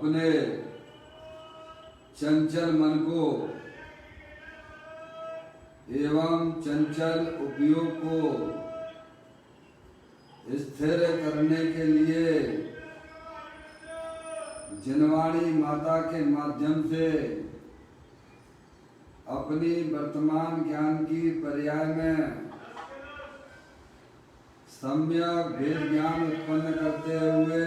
अपने चंचल मन को एवं चंचल उपयोग को स्थिर करने के लिए जिनवाणी माता के माध्यम से अपनी वर्तमान ज्ञान की पर्याय में सम्यक भेद ज्ञान उत्पन्न करते हुए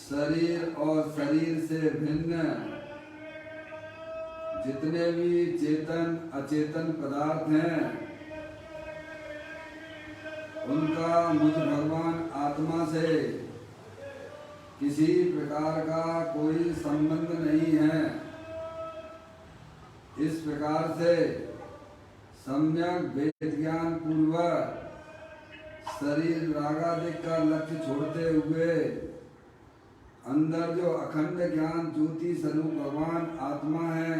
शरीर और शरीर से भिन्न जितने भी चेतन अचेतन पदार्थ हैं उनका मुझ भगवान आत्मा से किसी प्रकार का कोई संबंध नहीं है। इस प्रकार से सम्यक वेद ज्ञान पूर्वक शरीर रागादिक का लक्ष्य छोड़ते हुए अंदर जो अखंड ज्ञान ज्योति स्वरूप भगवान आत्मा है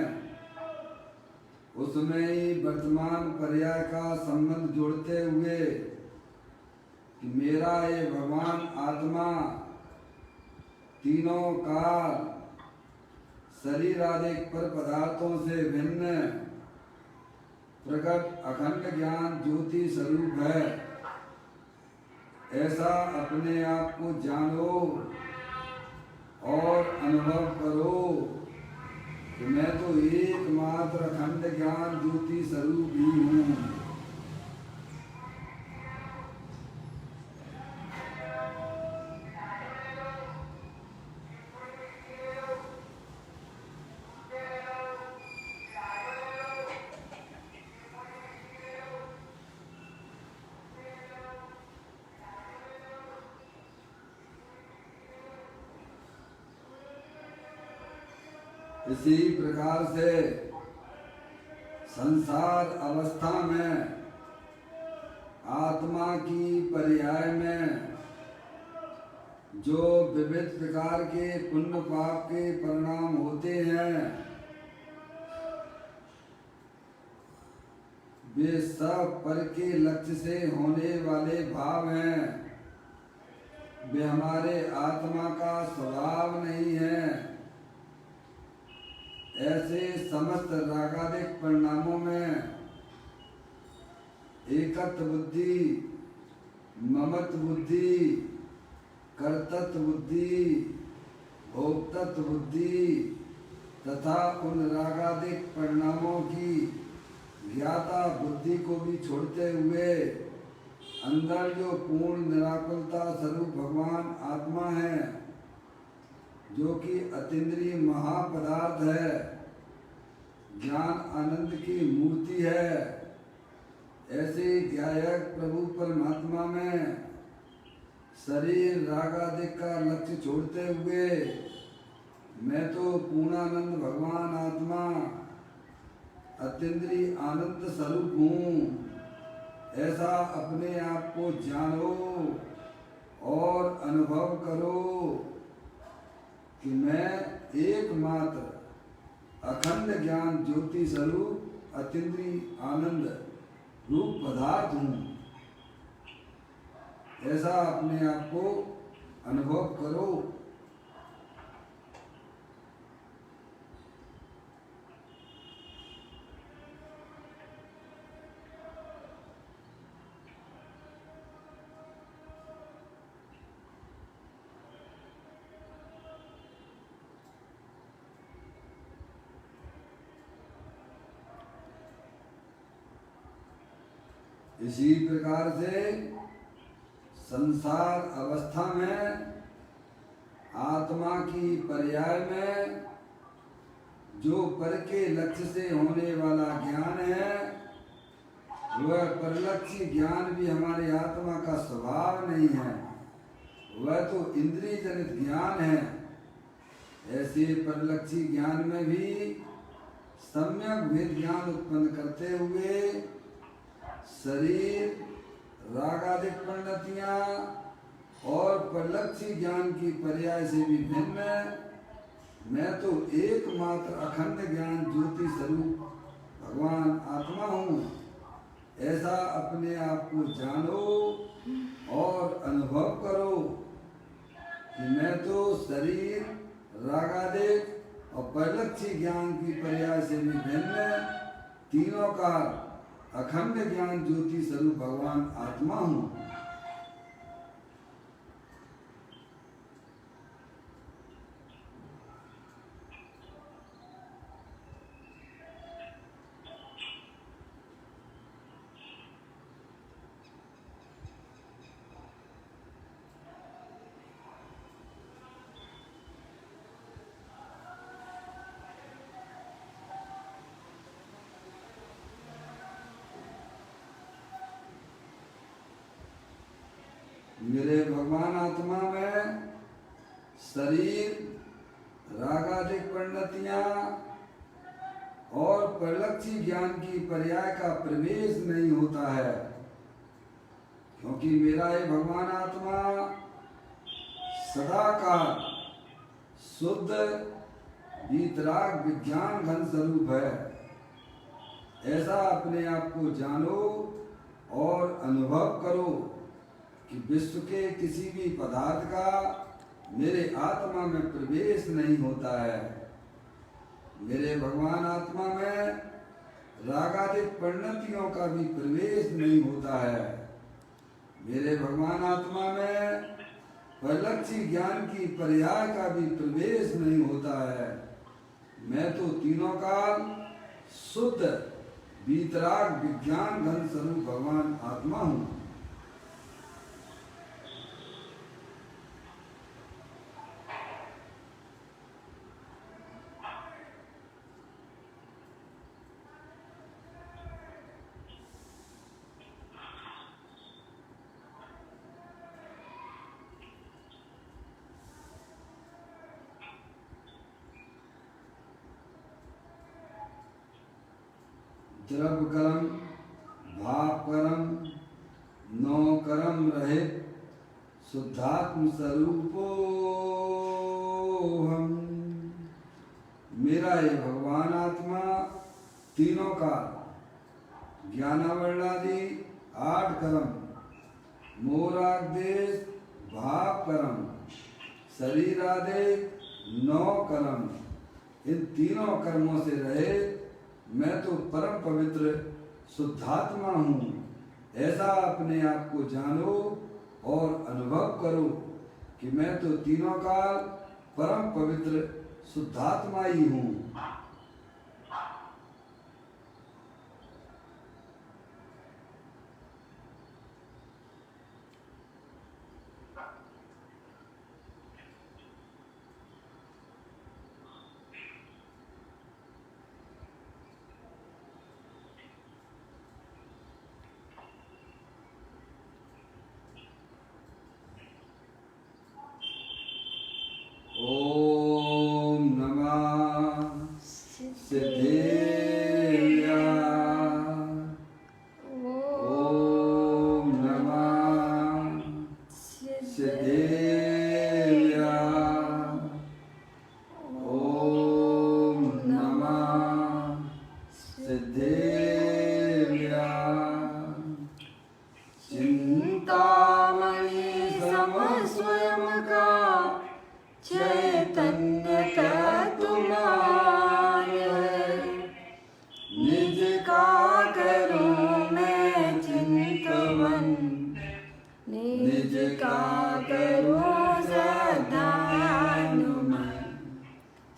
उसमें ही वर्तमान पर्याय का संबंध जोड़ते हुए कि मेरा ये भगवान आत्मा तीनों काल शरीर आदि पर पदार्थों से भिन्न प्रकट अखंड ज्ञान ज्योति स्वरूप है। ऐसा अपने आप को जानो और अनुभव करो कि मैं तो एकमात्र अखंड ज्ञान ज्योति स्वरूप ही हूँ। इसी प्रकार से संसार अवस्था में आत्मा की पर्याय में जो विविध प्रकार के पुण्य पाप के परिणाम होते हैं वे सब पर के लक्ष्य से होने वाले भाव हैं। वे हमारे आत्मा का स्वभाव नहीं है। ऐसे समस्त रागादिक परिणामों में एकत्व बुद्धि, ममत्व बुद्धि, कर्तृत्व बुद्धि, भोक्तृत्व बुद्धि तथा उन रागादिक परिणामों की ज्ञाता बुद्धि को भी छोड़ते हुए अंदर जो पूर्ण निराकुलता स्वरूप भगवान आत्मा है जो कि अतीन्द्रिय महापदार्थ है, ज्ञान आनंद की मूर्ति है, ऐसे ज्ञायक प्रभु परमात्मा में शरीर रागादिक का लक्ष्य छोड़ते हुए मैं तो पूर्णानंद भगवान आत्मा अतीन्द्रिय आनंद स्वरूप हूँ। ऐसा अपने आप को जानो और अनुभव करो कि मैं एकमात्र अखंड ज्ञान ज्योति स्वरूप अतीन्द्रिय आनंद रूप पदार्थ हूँ। ऐसा अपने आप को अनुभव करो। इसी प्रकार से संसार अवस्था में आत्मा की पर्याय में जो पर के लक्ष्य से होने वाला ज्ञान है वह परलक्ष्य ज्ञान भी हमारी आत्मा का स्वभाव नहीं है, वह तो इंद्रिय जनित ज्ञान है। ऐसे परलक्ष्य ज्ञान में भी सम्यक वेद ज्ञान उत्पन्न करते हुए शरीर रागादिक परिणतियां और परलक्ष्य ज्ञान की पर्याय से भी भिन्न मैं तो एकमात्र अखंड ज्ञान ज्योति स्वरूप भगवान आत्मा हूँ। ऐसा अपने आप को जानो और अनुभव करो कि मैं तो शरीर रागादेश और परिलक्षी ज्ञान की पर्याय से भी भिन्न तीनों का अखंड ज्ञान ज्योति स्वरूप भगवान आत्मा हूँ। मेरे भगवान आत्मा में शरीर रागादिक परिणतियां और परिलक्षी ज्ञान की पर्याय का प्रवेश नहीं होता है, क्योंकि मेरा ये भगवान आत्मा सदाकाल शुद्ध वीतराग विज्ञान घन स्वरूप है। ऐसा अपने आप को जानो और अनुभव करो कि विश्व के किसी भी पदार्थ का मेरे आत्मा में प्रवेश नहीं होता है। मेरे भगवान आत्मा में रागादिक परिणतियों का भी प्रवेश नहीं होता है। मेरे भगवान आत्मा में परिलक्षी ज्ञान की पर्याय का भी प्रवेश नहीं होता है। मैं तो तीनों काल शुद्ध वीतराग विज्ञान घन स्वरूप भगवान आत्मा हूँ। द्रव्य कर्म भाव कर्म नौ कर्म रहित शुद्धात्म स्वरूपो हम। मेरा ये भगवान आत्मा तीनों का ज्ञानावरणादि 8 कर्म मोरादेश भाव कर्म शरीरादेश 9 कर्म, इन तीनों कर्मों से रहे मैं तो परम पवित्र शुद्धात्मा हूँ। ऐसा अपने आप को जानो और अनुभव करो कि मैं तो तीनों काल परम पवित्र शुद्धात्मा ही हूँ। ओम नमः सिद्धेया। ओम नमः सिद्धेया। ओम नमः सिद्धेया। चिंतामणि सम स्वयं का चैतन्य तुम्हार निज का करूं मैं चिंतवन, निज का करूं श्रद्धानुमन।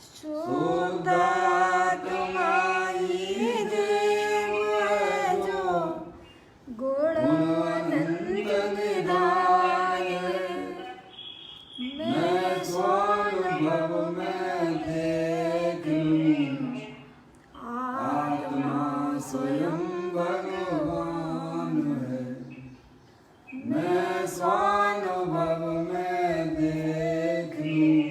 शुद्ध तुम्हारी देव जो गुण अनंत निधान। मैं स्वानुभव में देख लूं आत्मा स्वयं भगवान है। मैं स्वानुभव में देख लूं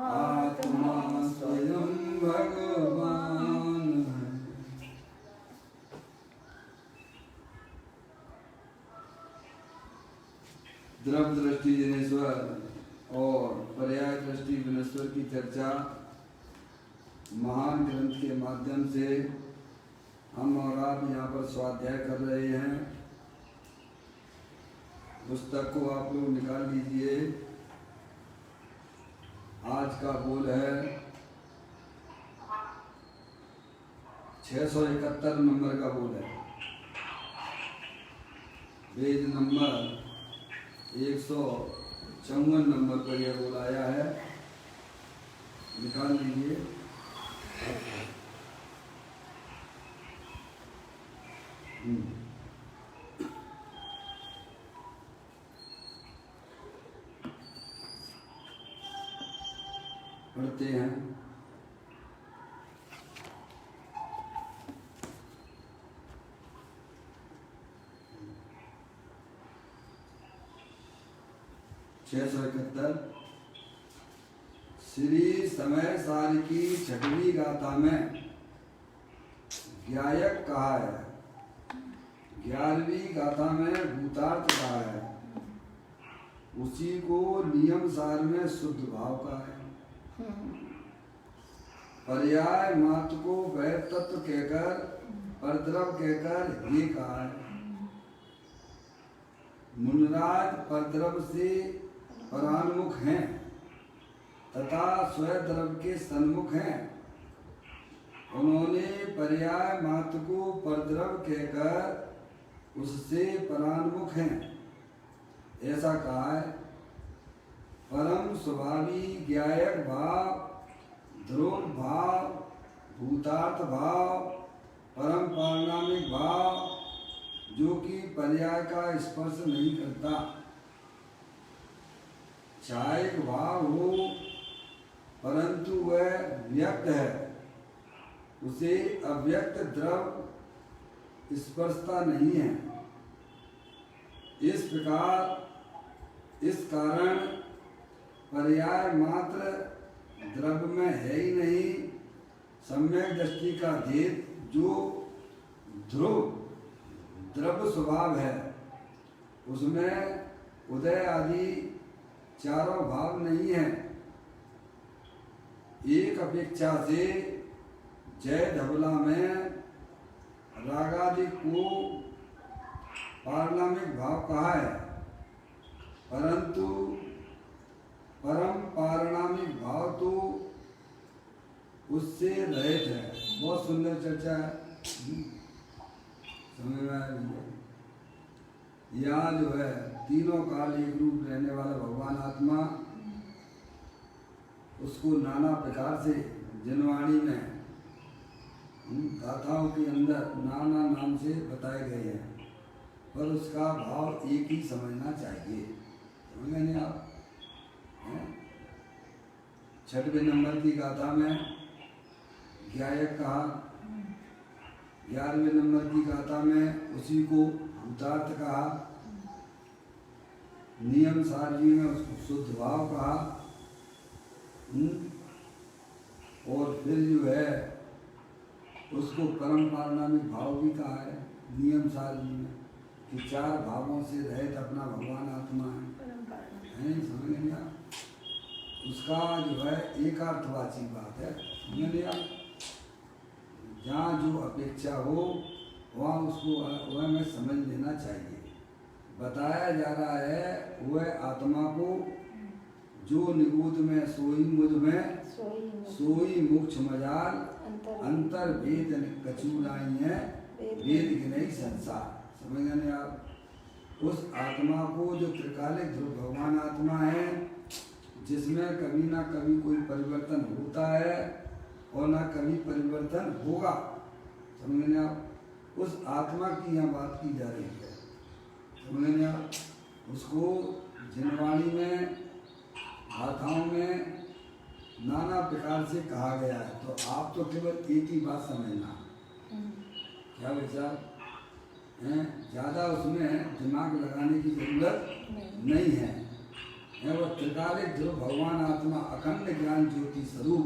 आत्मा स्वयं भगवान है। द्रव्य दृष्टि जनेश्वर और पर्याय दृष्टि विनेश्वर की चर्चा महान ग्रंथ के माध्यम से हम और आप यहाँ पर स्वाध्याय कर रहे हैं। पुस्तक को आप लोग निकाल लीजिए आज का बोल है 671 नंबर का बोल है। पेज नंबर 154 नंबर पर यह बोल आया है, निकाल लीजिए। पढ़ते हैं। छह सौ 71 श्री समय सार की छठवीं गाथा में ज्ञायक कहा है, 11वीं गाथा में भूतार्थ कहा है, उसी को नियम सार में शुद्ध भाव कहा है। पर्याय मात्र को वह तत्व कहकर परद्रव कहकर ये कहा है। मुनराज परद्रव से परान्मुख हैं तथा स्वद्रव के सन्मुख हैं। उन्होंने पर्याय मात्र को परद्रव कहकर उससे परान्मुख हैं ऐसा कहा है। परम स्वभावी ज्ञायक भाव, ध्रुव भाव, भूतार्थ भाव, परम पारणामिक भाव जो कि पर्याय का स्पर्श नहीं करता, छायक भाव हो परंतु वह व्यक्त है, उसे अव्यक्त द्रव स्पर्शता नहीं है। इस प्रकार इस कारण पर्याय मात्र द्रव्य में है ही नहीं। सम्यक दृष्टि का भेद जो ध्रुव द्रव्य स्वभाव है उसमें उदय आदि चारों भाव नहीं है। एक अपेक्षा से जय धवला में रागादि को पारणामिक भाव कहा है, परंतु परम पारणामिक भाव तो उससे रहित है। बहुत सुंदर चर्चा है, समझ में आया। यहाँ जो है तीनों काल एक रूप रहने वाला भगवान आत्मा, उसको नाना प्रकार से जनवाणी में गाथाओं के अंदर नाना नाम से बताए गए हैं, पर उसका भाव एक ही समझना चाहिए। समझ नहीं आप? 6वें नंबर की गाथा में ज्ञायक कहा, 11वें नंबर की गाथा में उसी को भूतार्थ कहा, नियम सार जी में उसको शुद्ध भाव कहा, और फिर जो है उसको परम पारणामिक भाव भी कहा है नियम सार जी में, कि चार भावों से रहित अपना भगवान आत्मा है। समझ नहीं आप? उसका जो है एकार्थवाची बात है। समझ नहीं आप? जहाँ जो अपेक्षा हो वहाँ उसको वह में समझ लेना चाहिए। बताया जा रहा है वह आत्मा को जो निगूढ़ में सोई मुझ में सोई मुक्ष मजाल अंतर वेद कचूराई है वेद गिनई संसार। समझ गए आप? उस आत्मा को जो त्रिकालिक ध्रुव भगवान आत्मा है, जिसमें कभी ना कभी कोई परिवर्तन होता है और ना कभी परिवर्तन होगा। समझ गए आप? उस आत्मा की यहाँ बात की जा रही है। समझ गए आप? उसको जनवाणी में गाथाओं में नाना प्रकार से कहा गया है, तो आप तो केवल एक ही बात समझना। क्या विचार है? ज़्यादा उसमें दिमाग लगाने की जरूरत नहीं है। वह त्रिकालिक ध्रुव भगवान आत्मा अखंड ज्ञान ज्योति स्वरूप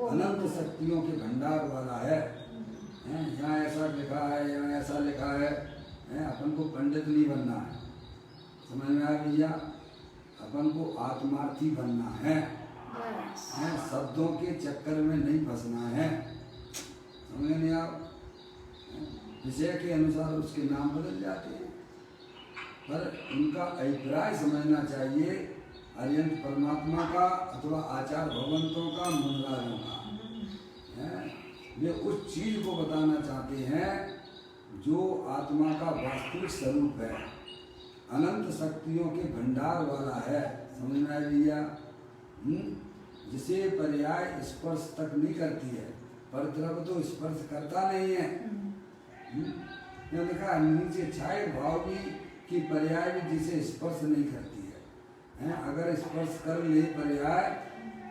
अनंत शक्तियों के भंडार वाला है। यहाँ ऐसा लिखा है, यहाँ ऐसा लिखा है। अपन को पंडित नहीं बनना है, समझ में आया भैया? अपन को आत्मार्थी बनना है, शब्दों के चक्कर में नहीं फंसना है। समझ नहीं आप? विषय के अनुसार उसके नाम बदल जाते हैं, पर उनका अभिप्राय समझना चाहिए अरिहंत परमात्मा का अथवा आचार्य भगवंतों का, मुनराजों का है। वे उस चीज को बताना चाहते हैं जो आत्मा का वास्तविक स्वरूप है, अनंत शक्तियों के भंडार वाला है। समझ में आया भैया? जिसे पर्याय स्पर्श तक नहीं करती है, पर द्रव्य तो स्पर्श करता नहीं है। यहाँ लिखा नीचे छाए भाव भी कि पर्याय भी जिसे स्पर्श नहीं करती है। अगर स्पर्श कर ले पर्याय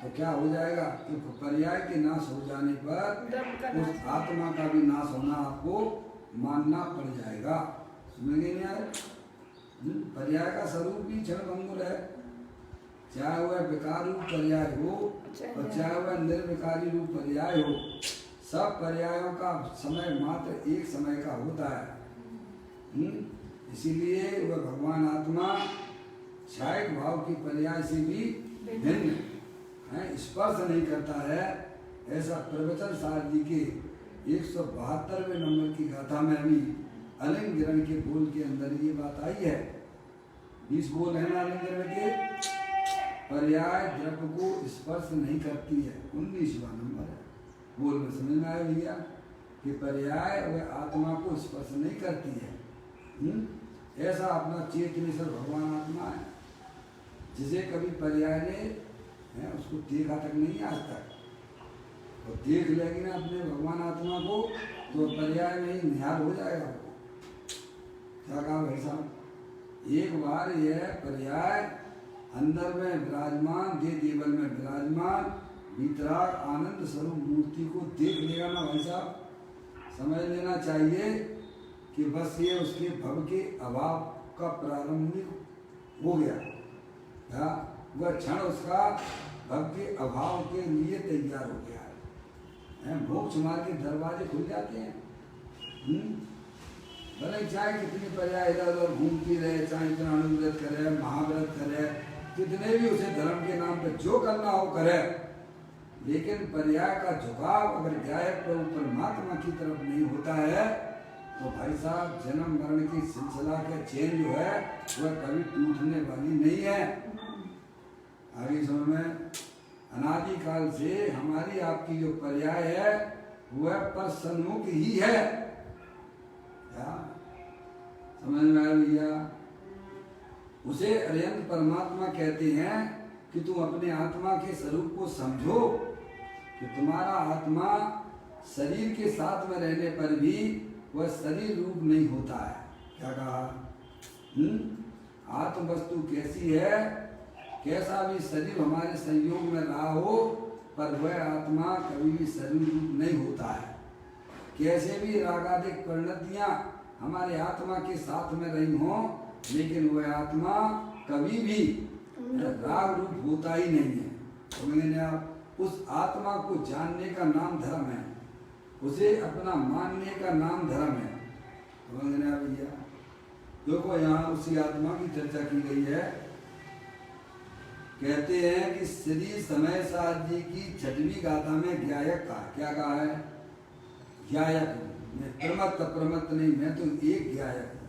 तो क्या हो जाएगा? तो पर्याय के नाश हो जाने पर उस आत्मा का भी नाश होना आपको मानना पड़ जाएगा। समझेंगे नहीं यार? पर्याय का स्वरूप भी क्षणभंगुर है, चाहे वह विकार रूप पर्याय हो और चाहे वह निर्विकारी रूप पर्याय हो। सब पर्यायों का समय मात्र एक समय का होता है। इसीलिए वह भगवान आत्मा छायक भाव की पर्याय से भी भिन्न है, स्पर्श नहीं करता है। ऐसा प्रवचन सार जी के 172वें नंबर की गाथा में भी अलिंग गिरण के बोल के अंदर ये बात आई है। 20 बोल है ना अलिंग गिरण के, पर्याय द्रव्य को स्पर्श नहीं करती है। 19वां नंबर है बोल में। समझ में आया भैया कि पर्याय वह आत्मा को स्पर्श नहीं करती है। ऐसा अपना चेतनेश्वर भगवान आत्मा है, जिसे कभी पर्याय ने उसको देखा तक नहीं आज तक, और देख लेगी ना अपने भगवान आत्मा को तो पर्याय में ही निहाल हो जाएगा। क्या कहा भाई साहब? एक बार यह पर्याय अंदर में विराजमान, दे देवल में विराजमान वितराग आनंद स्वरूप मूर्ति को देख लेगा ना भाई साहब, समझ लेना चाहिए कि बस ये उसके भव के अभाव का प्रारंभिक हो गया। क्या वह क्षण उसका भव के अभाव के लिए तैयार हो गया है। मोक्ष मार्ग के दरवाजे खुल जाते हैं। भले चाहे कितनी पर्याय इधर उधर घूमती रहे, चाहे इतना अनुव्रत करे, महाव्रत करे, कितने भी उसे धर्म के नाम पे जो करना हो करे, लेकिन पर्याय का झुकाव अगर गायब प्रभु परमात्मा की तरफ नहीं होता है तो भाई साहब जन्म मरण की सिलसिला का चेन जो है वह कभी टूटने वाली नहीं है। आगे समझ में, अनादि काल से हमारी आपकी जो पर्याय है वह पर सन्मुख ही है। क्या समझ में आया भैया? उसे अरिहंत परमात्मा कहते हैं कि तुम अपने आत्मा के स्वरूप को समझो कि तुम्हारा आत्मा शरीर के साथ में रहने पर भी वह शरीर रूप नहीं होता है। क्या कहा? आत्म वस्तु कैसी है? कैसा भी शरीर हमारे संयोग में रहा हो पर वह आत्मा कभी भी शरीर रूप नहीं होता है। कैसे भी रागादिक परिणतियां हमारे आत्मा के साथ में रही हों, लेकिन वह आत्मा कभी भी राग रूप होता ही नहीं है। तो मैंने आप उस आत्मा को जानने का नाम धर्म है, उसे अपना मानने का नाम धर्म है। तो मैंने आप भैया देखो यहाँ उसी आत्मा की चर्चा की गई है। कहते हैं कि श्री समय साध जी की 6वीं गाथा में ज्ञायक कहा। क्या कहा है? ज्ञायक, मैं प्रमत्त प्रमत्त नहीं, मैं तो एक ज्ञायक हूँ।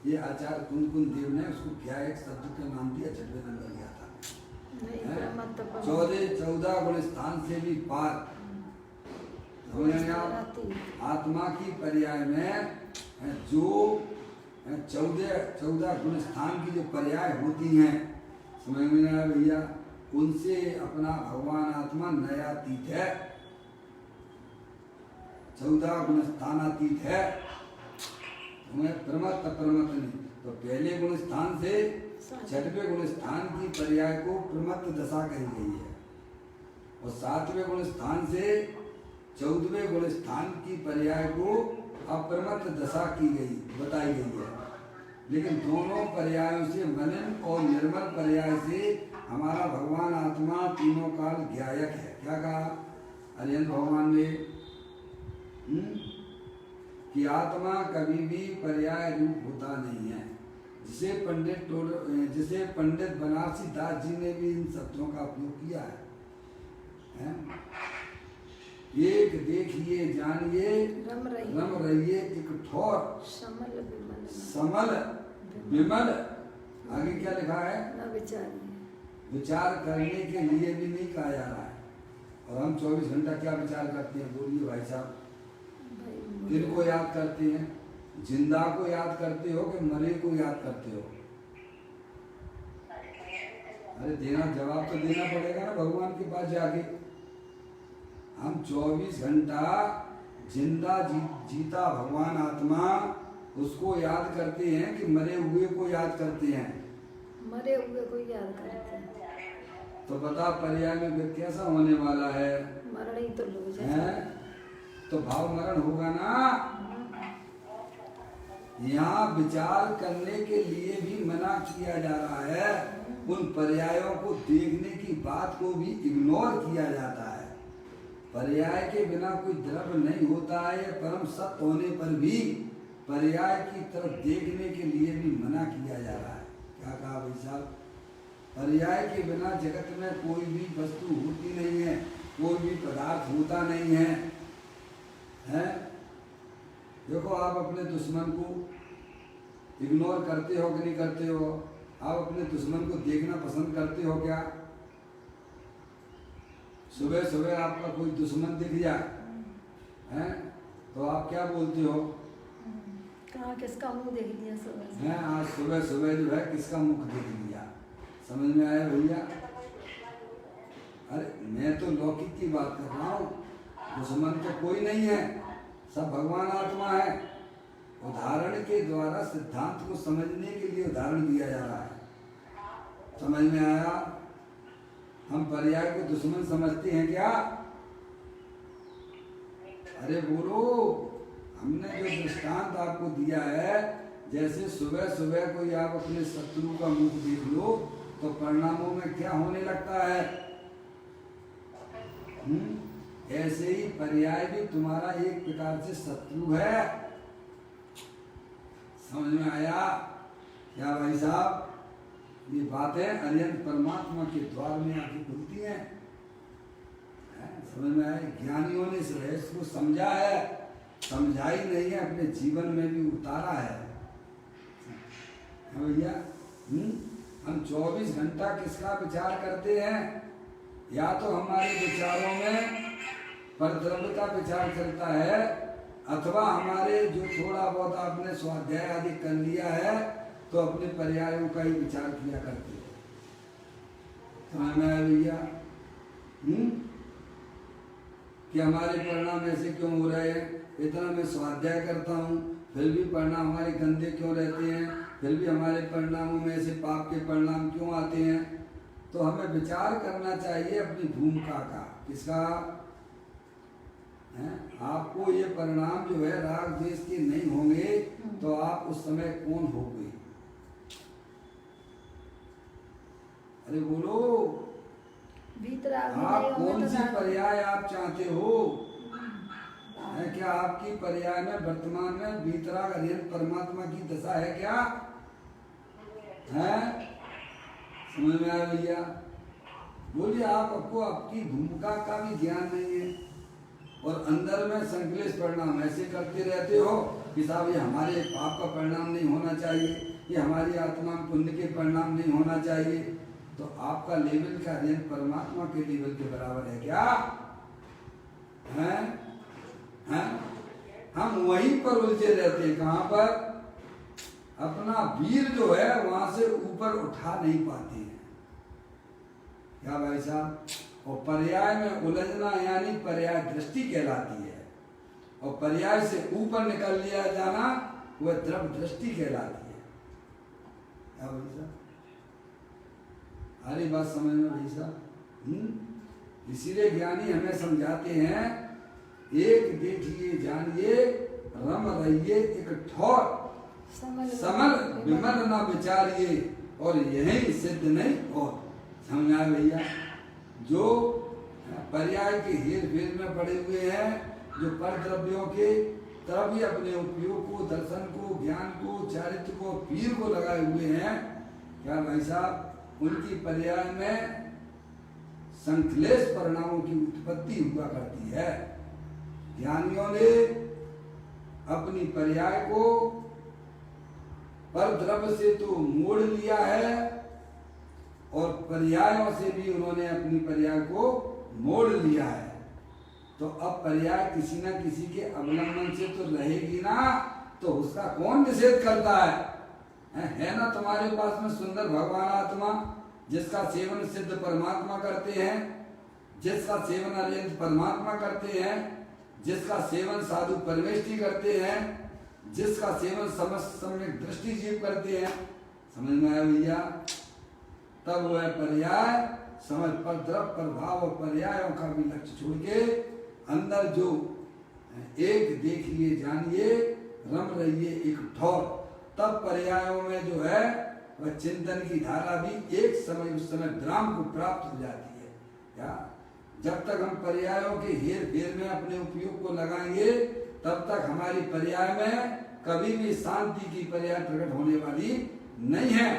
ये आचार्य कुंदकुंद देव ने उसको ज्ञायक शब्द का नाम दिया 6वें नंबर गया था। 14 गुण स्थान से भी पार। आत्मा की पर्याय में जो 14 गुण स्थान की जो पर्याय होती हैं, समझ में आया भैया, उनसे अपना भगवान आत्मा नयातीत है, 14 गुण स्थानातीत है। तुम्हें प्रमत्त प्रमत्त नहीं। तो पहले गुण स्थान से 6वें गुण स्थान की पर्याय को प्रमत्त दशा कही गई है, और 7वें गुण स्थान से 14वें गुण स्थान की पर्याय को अप्रमत्त दशा की गई बताई गई है। लेकिन दोनों पर्यायों से मलिन और निर्मल पर्याय से हमारा भगवान आत्मा तीनों काल ज्ञायक है। क्या कहा अरिहंत भगवान ने? कि आत्मा कभी भी पर्याय रूप होता नहीं है। जिसे पंडित बनारसी दास जी ने भी इन शब्दों का उपयोग किया है। एक देखिए जानिए रम रहिए एक ठोर समल विमल। आगे क्या लिखा है? विचार करने के लिए भी नहीं कहा जा रहा है। और हम 24 घंटा क्या विचार करते हैं, बोलिए भाई साहब? किनको याद करते हैं? जिंदा को याद करते हो कि मरे को याद करते हो? अरे देना, जवाब तो देना पड़ेगा ना भगवान के पास जाके। हम 24 घंटा जिंदा जीता भगवान आत्मा, उसको याद करते हैं कि मरे हुए को याद करते हैं? मरे हुए को याद करते हैं। तो बता पर्याय में कैसा होने वाला है? मरण ही तो लोग है, तो भाव मरण होगा ना। यहाँ विचार करने के लिए भी मना किया जा रहा है। उन पर्यायों को देखने की बात को भी इग्नोर किया जाता है। पर्याय के बिना कोई द्रव्य नहीं होता है। परम सत्य होने पर भी पर्याय की तरफ देखने के लिए भी मना किया जा रहा है। क्या कहा भाई साहब? पर्याय के बिना जगत में कोई भी वस्तु होती नहीं है, कोई भी पदार्थ होता नहीं है, हैं? देखो, आप अपने दुश्मन को इग्नोर करते हो कि नहीं करते हो? आप अपने दुश्मन को देखना पसंद करते हो क्या? सुबह सुबह आपका कोई दुश्मन दिख जाए, हैं, तो आप क्या बोलते हो? कहाँ किसका मुंह देख लिया सुबह? हैं, आज सुबह सुबह जो है किसका मुख देख लिया? समझ में आया भैया? अरे मैं तो लौकिक की बात कर रहा हूँ। दुश्मन तो कोई नहीं है, सब भगवान आत्मा है। उदाहरण के द्वारा सिद्धांत को समझने के लिए उदाहरण दिया जा रहा है। समझ में आया? हम पर्याय को दुश्मन समझते हैं क्या? अरे बोलो, हमने जो दृष्टांत आपको दिया है, जैसे सुबह सुबह कोई आप अपने शत्रु का मुख देख लो तो परिणामों में क्या होने लगता है? ऐसे ही पर्याय भी तुम्हारा एक प्रकार से शत्रु है। समझ में आया क्या भाई साहब? ये बातें अरिहंत परमात्मा के द्वार में आके खुलती हैं। समझ में आया? ज्ञानियों ने इस रहस्य को समझा है, समझाई नहीं है, अपने जीवन में भी उतारा है। भैया, हम 24 घंटा किसका विचार करते हैं? या तो हमारे विचारों में परद्रव्य का विचार चलता है, अथवा हमारे जो थोड़ा बहुत आपने स्वाध्याय आदि कर लिया है तो अपने पर्यायों का ही विचार किया करते हैं। समझ में आया भैया? कि हमारे परिणाम ऐसे क्यों हो रहे हैं? इतना मैं स्वाध्याय करता हूँ फिर भी परिणाम हमारे गंदे क्यों रहते हैं? फिर भी हमारे परिणामों में ऐसे पाप के परिणाम क्यों आते हैं? तो हमें विचार करना चाहिए अपनी भूमिका का। किसका? आपको ये परिणाम जो है राग द्वेष के नहीं होंगे तो आप उस समय कौन होगे? अरे बोलो, आप कौन सी पर्याय आप चाहते हो? है क्या आपकी पर्याय में वर्तमान में वीतराग अरिहंत परमात्मा की दशा है क्या? है? समझ में आया भैया? बोलिए, आपको आपकी भूमिका का भी ज्ञान नहीं है और अंदर में संकलेश परिणाम ऐसे करते रहते हो कि साहब ये हमारे पाप का परिणाम नहीं होना चाहिए, ये हमारी आत्मा पुण्य के परिणाम नहीं होना चाहिए। तो आपका लेवल का अरिहंत परमात्मा के लेवल के बराबर है क्या? हैं? हम वहीं पर उलझे रहते हैं। कहाँ पर? अपना वीर जो है वहां से ऊपर उठा नहीं पाते हैं। क्या भाई साहब? और पर्याय में उलझना यानी पर्याय दृष्टि कहलाती है, और पर्याय से ऊपर निकल लिया जाना वह द्रव्य दृष्टि कहलाती है। क्या भाई साहब? अरे बात समझ में भाई साहब? इसीलिए ज्ञानी हमें समझाते हैं, एक देखिए जानिए रम रहिए एक ठौर, समल विमल न विचारिए और यही सिद्ध नहीं। और समझ आया भैया? जो पर्याय के हेर फेर में पड़े हुए हैं, जो पर द्रव्यों के तरफ ही अपने उपयोग को, दर्शन को, ज्ञान को, चारित्र को, पीर को लगाए हुए हैं, क्या भाई साहब? उनकी पर्याय में संकलेश परिणामों की उत्पत्ति हुआ करती है। ज्ञानियों ने अपनी पर्याय को पर द्रव्य से तो मोड़ लिया है, और पर्यायों से भी उन्होंने अपनी पर्याय को मोड़ लिया है। तो अब पर्याय किसी न किसी के अवलंबन से तो रहेगी ना, तो उसका कौन निषेध करता है ना तुम्हारे पास में सुंदर भगवान आत्मा, जिसका सेवन सिद्ध परमात्मा करते हैं, जिसका सेवन अरिहंत परमात्मा करते हैं, जिसका सेवन साधु परमेष्ठी करते हैं, जिसका सेवन समस्त सम्यक दृष्टि जीव करते हैं। समझ में आया भैया? तब वह पर्याय समझ पर द्रव प्रभाव और पर्यायों का भी लक्ष्य छोड़ के अंदर जो एक देखिए जानिए रम रहिए एक ठौर, तब पर्यायों में जो है वह चिंतन की धारा भी एक समय उस समय विराम को प्राप्त हो जाती है। क्या जब तक हम पर्यायों के हेर फेर में अपने उपयोग को लगाएंगे तब तक हमारी पर्याय में कभी भी शांति की पर्याय प्रकट होने वाली नहीं है।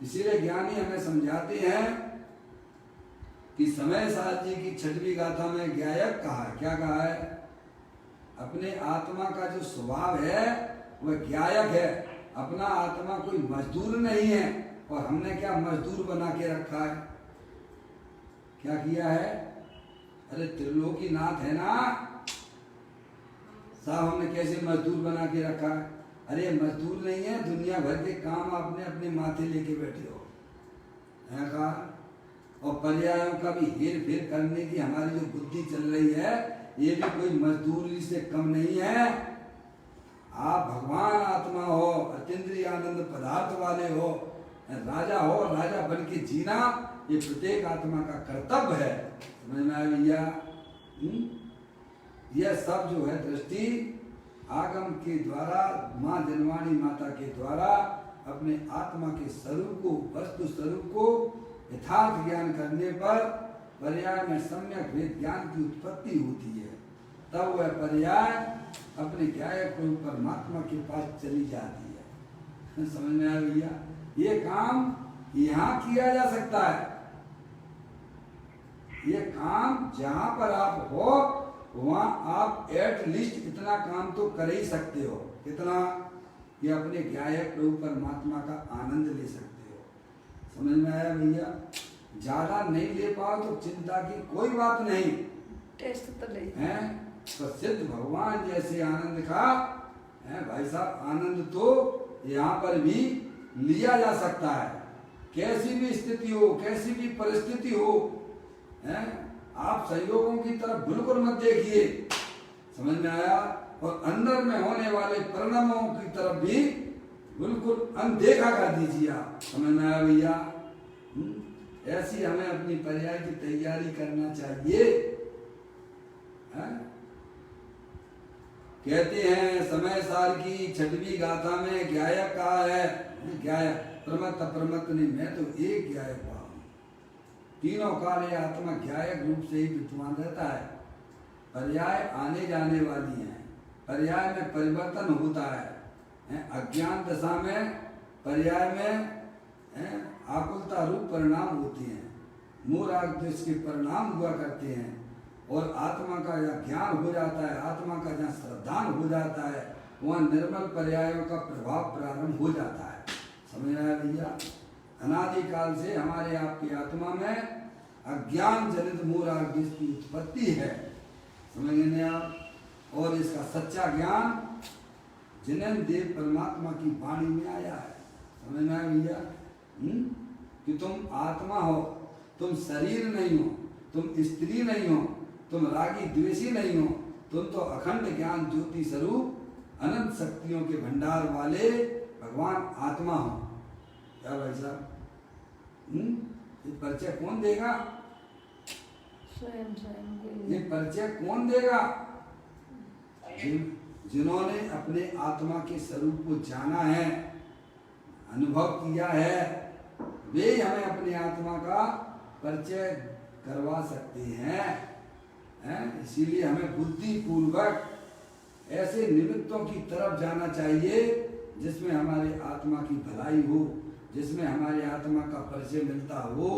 इसीलिए ज्ञानी हमें समझाते हैं कि समय साथ जी की छठवीं गाथा में ज्ञायक कहा है। क्या कहा है? अपने आत्मा का जो स्वभाव है वह ज्ञायक है। अपना आत्मा कोई मजदूर नहीं है, और हमने क्या मजदूर बना के रखा है? क्या किया है? अरे त्रिलोकीनाथ है ना साहब, हमने कैसे मजदूर बना के रखा है? अरे मजदूर नहीं है, दुनिया भर के काम आपने अपने माथे लेके बैठे हो है कहा। और पर्यायों का भी हेर फेर करने की हमारी जो बुद्धि चल रही है ये भी कोई मजदूरी से कम नहीं है। आप भगवान आत्मा हो, अतीन्द्रिय आनंद पदार्थ वाले हो, राजा हो, राजा बन के जीना ये प्रत्येक आत्मा का कर्तव्य है। समझ में आया भैया? यह सब जो है दृष्टि आगम के द्वारा माँ जनवाणी माता के द्वारा अपने आत्मा के स्वरूप को, वस्तु स्वरूप को यथार्थ ज्ञान करने पर पर्याय में सम्यक भेद ज्ञान की उत्पत्ति होती है। तब वह पर्याय अपने ज्ञायक परमात्मा के पास चली जाती है। समझ में आया भैया? ये काम यहाँ किया जा सकता है। ये काम जहां पर आप हो वहां आप एट लीस्ट इतना काम तो कर ही सकते हो। कितना? ये अपने ज्ञायक प्रभु परमात्मा का आनंद ले सकते हो। समझ में आया भैया? ज्यादा नहीं ले पाओ तो चिंता की कोई बात नहीं, टेस्ट तो ले हैं। प्रसिद्ध भगवान जैसे आनंद का है भाई साहब, आनंद तो यहाँ पर भी लिया जा सकता है। कैसी भी स्थिति हो, कैसी भी परिस्थिति हो, हैं, आप संयोगों की तरफ बिल्कुल मत देखिए। समझ में आया? और अंदर में होने वाले परिणामों की तरफ भी बिल्कुल अनदेखा कर दीजिए आप। समझ में आया भैया? ऐसी हमें अपनी पर्याय की तैयारी करना चाहिए। है? कहते हैं समय सार की छठवीं गाथा में ज्ञायक कहा है। ज्ञायक प्रमत्त अप्रमत्त नहीं, मैं तो एक ज्ञायक हुआ हूं। तीनों काल ये आत्मा ज्ञायक रूप से ही विद्यमान रहता है। पर्याय आने जाने वाली हैं, पर्याय में परिवर्तन होता है। अज्ञान दशा में पर्याय में आकुलता रूप परिणाम होते हैं, मूल आदेश के परिणाम हुआ करते हैं। और आत्मा का जहाँ ज्ञान हो जाता है, आत्मा का जहाँ श्रद्धान हो जाता है, वहाँ निर्मल पर्यायों का प्रभाव प्रारंभ हो जाता है। समझ आया भैया? अनादिकाल से हमारे आपकी आत्मा में अज्ञान जनित मूल आदेश की उत्पत्ति है। समझ गए आप? और इसका सच्चा ज्ञान जिन्हें देव परमात्मा की वाणी में आया है। समझ में आया भैया? कि तुम आत्मा हो, तुम शरीर नहीं हो, तुम स्त्री नहीं हो, तुम रागी द्वेषी नहीं हो, तुम तो अखंड ज्ञान ज्योति स्वरूप अनंत शक्तियों के भंडार वाले भगवान आत्मा हो। क्या भाई साहब? ये परिचय कौन देगा? स्वयं ये परिचय कौन देगा? जिन्होंने अपने आत्मा के स्वरूप को जाना है, अनुभव किया है, वे हमें अपनी आत्मा का परिचय करवा सकते हैं। इसीलिए हमें बुद्धि पूर्वक ऐसे निमित्तों की तरफ जाना चाहिए जिसमें हमारी आत्मा की भलाई हो, जिसमें हमारी आत्मा का परिचय मिलता हो।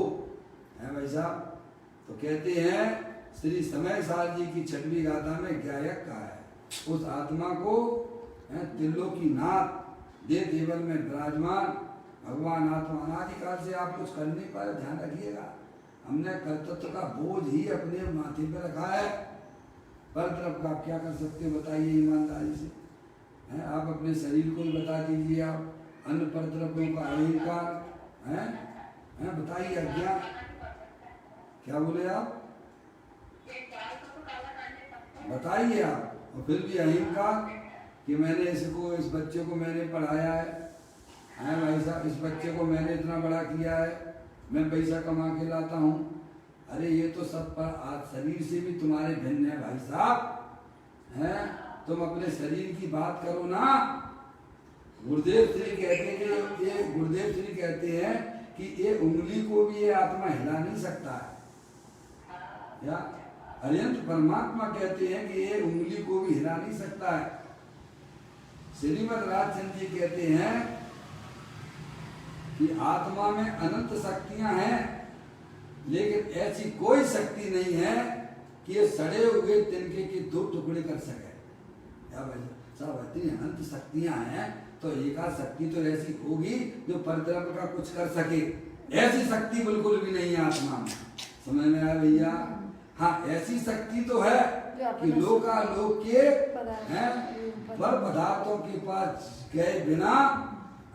है भाई साहब? तो कहते हैं श्री समय सार जी की छठवीं गाथा में ज्ञायक का है। उस आत्मा को त्रिलोकीनाथ देव देवल में विराजमान भगवान आत्मा अनादिकाल से आप कुछ कर नहीं पाए, ध्यान रखिएगा। हमने कर्तृत्व का बोझ ही अपने माथे पर रखा है, पर तरफ का आप क्या कर सकते हो बताइए ईमानदारी से? हैं आप अपने शरीर को ही बता दीजिए, आप अन्य पर तरफों का अहंकार हैं बताइए अज्ञान। क्या बोले आप? बताइए आप। और फिर भी अहंकार कि मैंने इसको, इस बच्चे को मैंने पढ़ाया है भाई साहब, इस बच्चे को मैंने इतना बड़ा किया है, मैं पैसा कमा के लाता हूँ। अरे ये तो सब पर आज शरीर से भी तुम्हारे भिन्न है भाई साहब, हैं? तुम अपने शरीर की बात करो ना। गुरुदेव श्री कहते हैं कि ये गुरुदेव श्री कहते हैं कि ये उंगली को भी ये आत्मा हिला नहीं सकता है। या अरिहंत परमात्मा कहते हैं कि ये उंगली को भी हिला नहीं सकता है। श्रीमद् राजचंद्र जी कहते हैं कि आत्मा में अनंत शक्तियां हैं, लेकिन ऐसी कोई शक्ति नहीं है कि ये सड़े हुए तिनके के 2 टुकड़े कर सके। क्या भाई साहब, इतनी अनंत शक्तियां हैं तो एकाध शक्ति तो ऐसी होगी जो परब्रह्म का कुछ कर सके। ऐसी शक्ति बिल्कुल भी नहीं है आत्मा में। समझ में आया भैया? हाँ, ऐसी शक्ति तो है कि लोकालोक के हैं पर पदार्थों के पास गए बिना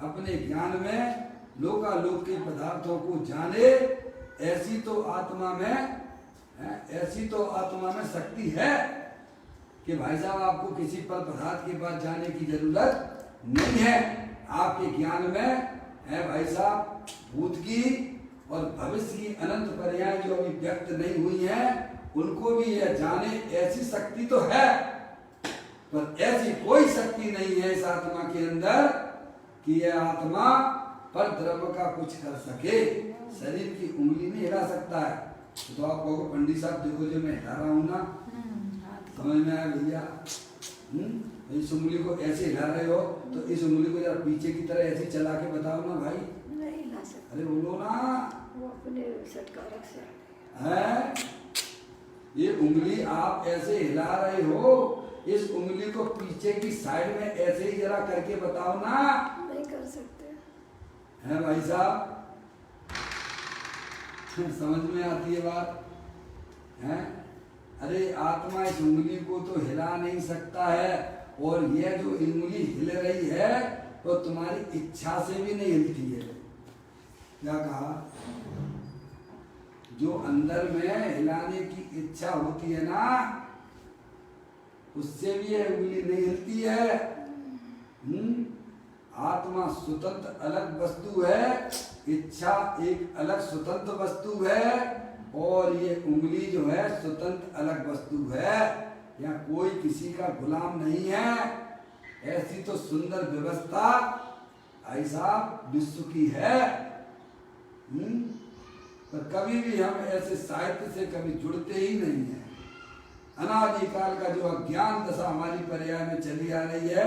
अपने ज्ञान में लोकालोक के पदार्थों को जाने, ऐसी तो आत्मा में शक्ति है कि भाई साहब आपको किसी पर पदार्थ के पास जाने की जरूरत नहीं है। आपके ज्ञान में है भाई साहब भूत की और भविष्य की अनंत पर्याय जो अभी व्यक्त नहीं हुई हैं, उनको भी यह जाने, ऐसी शक्ति तो है, पर ऐसी कोई शक्ति नहीं है इस आत्मा के अंदर कि यह आत्मा पर द्रव्य का कुछ कर सके। शरीर की उंगली नहीं हिला सकता है। तो आप कहोगे पंडित साहब देखो जो मैं हिला रहा हूँ ना, समझ में आया भैया? इस उंगली को ऐसे हिला रहे हो तो इस उंगली को जरा पीछे की तरह ऐसे चला के बताओ ना भाई। नहीं हिला सकते। अरे बोलो ना। वो अपने सटकारक से है ये उंगली आप ऐसे हिला रहे हो, इस उंगली को पीछे की साइड में ऐसे ही जरा करके बताओ ना। नहीं कर सकते है भाई साहब? समझ में आती है बात? है अरे आत्मा इस उंगली को तो हिला नहीं सकता है, और यह जो उंगली हिल रही है तो तुम्हारी इच्छा से भी नहीं हिलती है। क्या कहा? जो अंदर में हिलाने की इच्छा होती है ना, उससे भी यह उंगली नहीं हिलती है। आत्मा स्वतंत्र अलग वस्तु है, इच्छा एक अलग स्वतंत्र वस्तु है, और ये उंगली जो है स्वतंत्र अलग वस्तु है। यहाँ कोई किसी का गुलाम नहीं है। ऐसी तो सुंदर व्यवस्था ऐसा विश्व की है। पर कभी भी हम ऐसे साहित्य से कभी जुड़ते ही नहीं है। अनादिकाल का जो अज्ञान दशा हमारी पर्याय में चली आ रही है,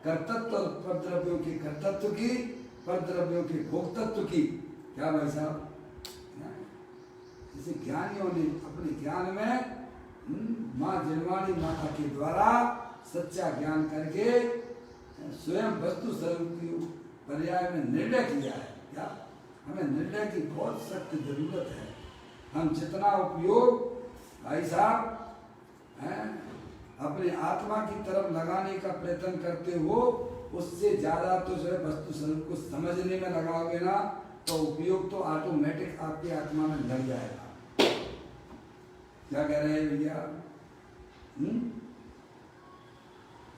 कर्तृत्व और परद्रव्यों के कर्तृत्व की, परद्रव्यों के भोक्तत्व की। क्या भाई साहब? इसे ज्ञानियों ने अपने ज्ञान में माँ जन्मानी माता के द्वारा सच्चा ज्ञान करके स्वयं वस्तु स्वरूप की पर्याय में निर्णय किया है। क्या हमें निर्णय की बहुत सख्त जरूरत है। हम जितना उपयोग भाई साहब अपने आत्मा की तरफ लगाने का प्रयत्न करते हो, उससे ज्यादा तो जो है वस्तु स्वरूप को समझने में लगाओगे ना, तो उपयोग तो ऑटोमेटिक आपकी आत्मा में लग जाएगा। क्या कह रहे हैं भैया?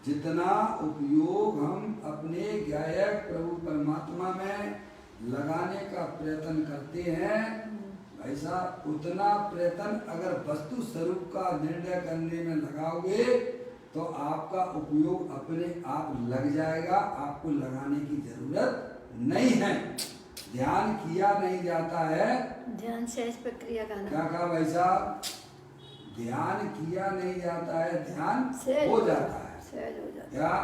जितना उपयोग हम अपने गायक प्रभु परमात्मा में लगाने का प्रयत्न करते हैं भाई साहब, उतना प्रयत्न अगर वस्तु स्वरूप का निर्णय करने में लगाओगे तो आपका उपयोग अपने आप लग जाएगा। आपको लगाने की जरूरत नहीं है। ध्यान किया नहीं जाता है। ध्यान सहज प्रक्रिया का नाम। क्या कहा भाई साहब? ध्यान किया नहीं जाता है, ध्यान हो जाता है। सहज हो जाता है। क्या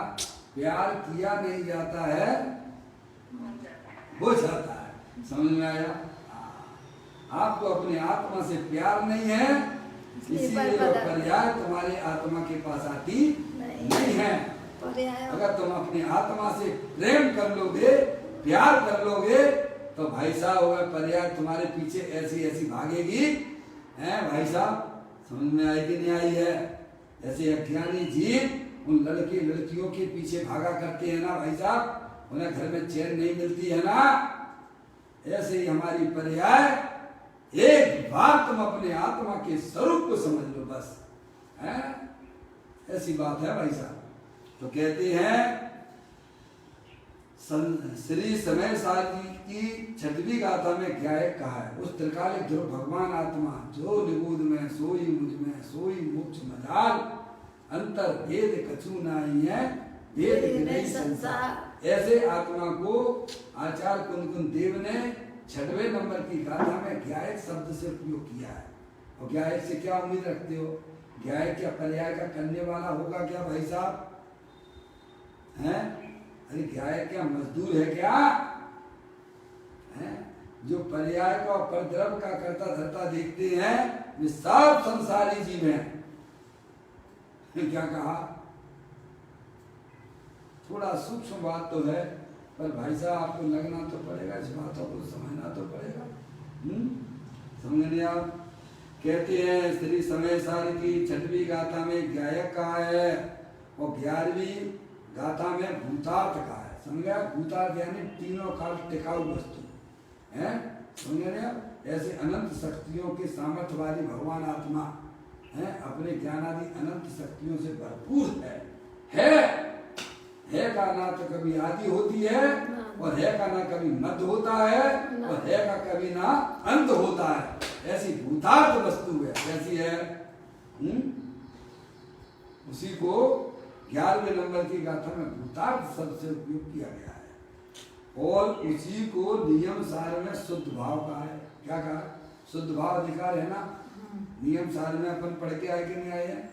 प्यार किया नहीं जाता है, हो जाता है। समझ में आया? आपको अपने आत्मा से प्यार नहीं है, इसीलिए पर्याय तुम्हारे आत्मा के पास आती नहीं है। अगर तुम अपनी आत्मा से प्रेम कर लोगे प्यार कर लोगे तो भाई साहब वह पर्याय तुम्हारे पीछे ऐसी ऐसी भागेगी, हैं भाई साहब? समझ में आई कि नहीं आई है? जैसे अज्ञानी जीव उन लड़के लड़कियों के पीछे भागा करते हैं ना भाई साहब, उन्हें घर में चैन नहीं मिलती है ना, ऐसे ही हमारी पर्याय, एक बार तुम अपने आत्मा के स्वरूप को समझ लो बस, है ऐसी बात है भाई साहब। तो कहते हैं श्री समय सारी की छठवीं गाथा में क्या है कहा है, उस त्रिकालिक ध्रुव भगवान आत्मा जो निबूद में सोई मुझ में सोई मोक्ष मजाल, अंतर भेद कछु नाई है भेद नहीं संसार। ऐसे आत्मा को आचार्य कुंदकुंद देव ने 6वें नंबर की गाथा में ज्ञायक शब्द से उपयोग किया है। और ज्ञायक से क्या उम्मीद रखते हो? ज्ञायक क्या पर्याय का करने वाला होगा क्या भाई साहब? हैं? अरे ज्ञायक क्या मजदूर है क्या? हैं? जो पर्याय का और परद्रव्य का करता धरता देखते हैं वे सब संसारी जीव हैं। क्या कहा? थोड़ा सूक्ष्म बात तो है, पर भाई साहब आपको लगना तो पड़ेगा, इस बातों को समझना तो पड़ेगा। समझ नहीं आप? कहते हैं श्री समय सारी की 6वीं गाथा में ज्ञायक कहा है और 11वीं गाथा में भूतार्थ कहा है। समझ गया? भूतार्थ यानी तीनों काल टिकाऊ वस्तु है। समझ रहे आप? ऐसे अनंत शक्तियों के सामर्थ्य वाली भगवान आत्मा है, अपने ज्ञान आदि अनंत शक्तियों से भरपूर है का ना तो कभी आदि होती है और है का ना कभी मध्य होता है और है का कभी ना अंत होता है। ऐसी भूतार्थ वस्तु है। कैसी है? उसी को 11वें नंबर की गाथा में भूतार्थ शब्द से उपयोग किया गया है और उसी को नियम सार में शुद्ध भाव कहा है। क्या कहा? शुद्ध भाव अधिकार है ना। नियम सार में अपन पढ़ के आए कि नहीं आए हैं?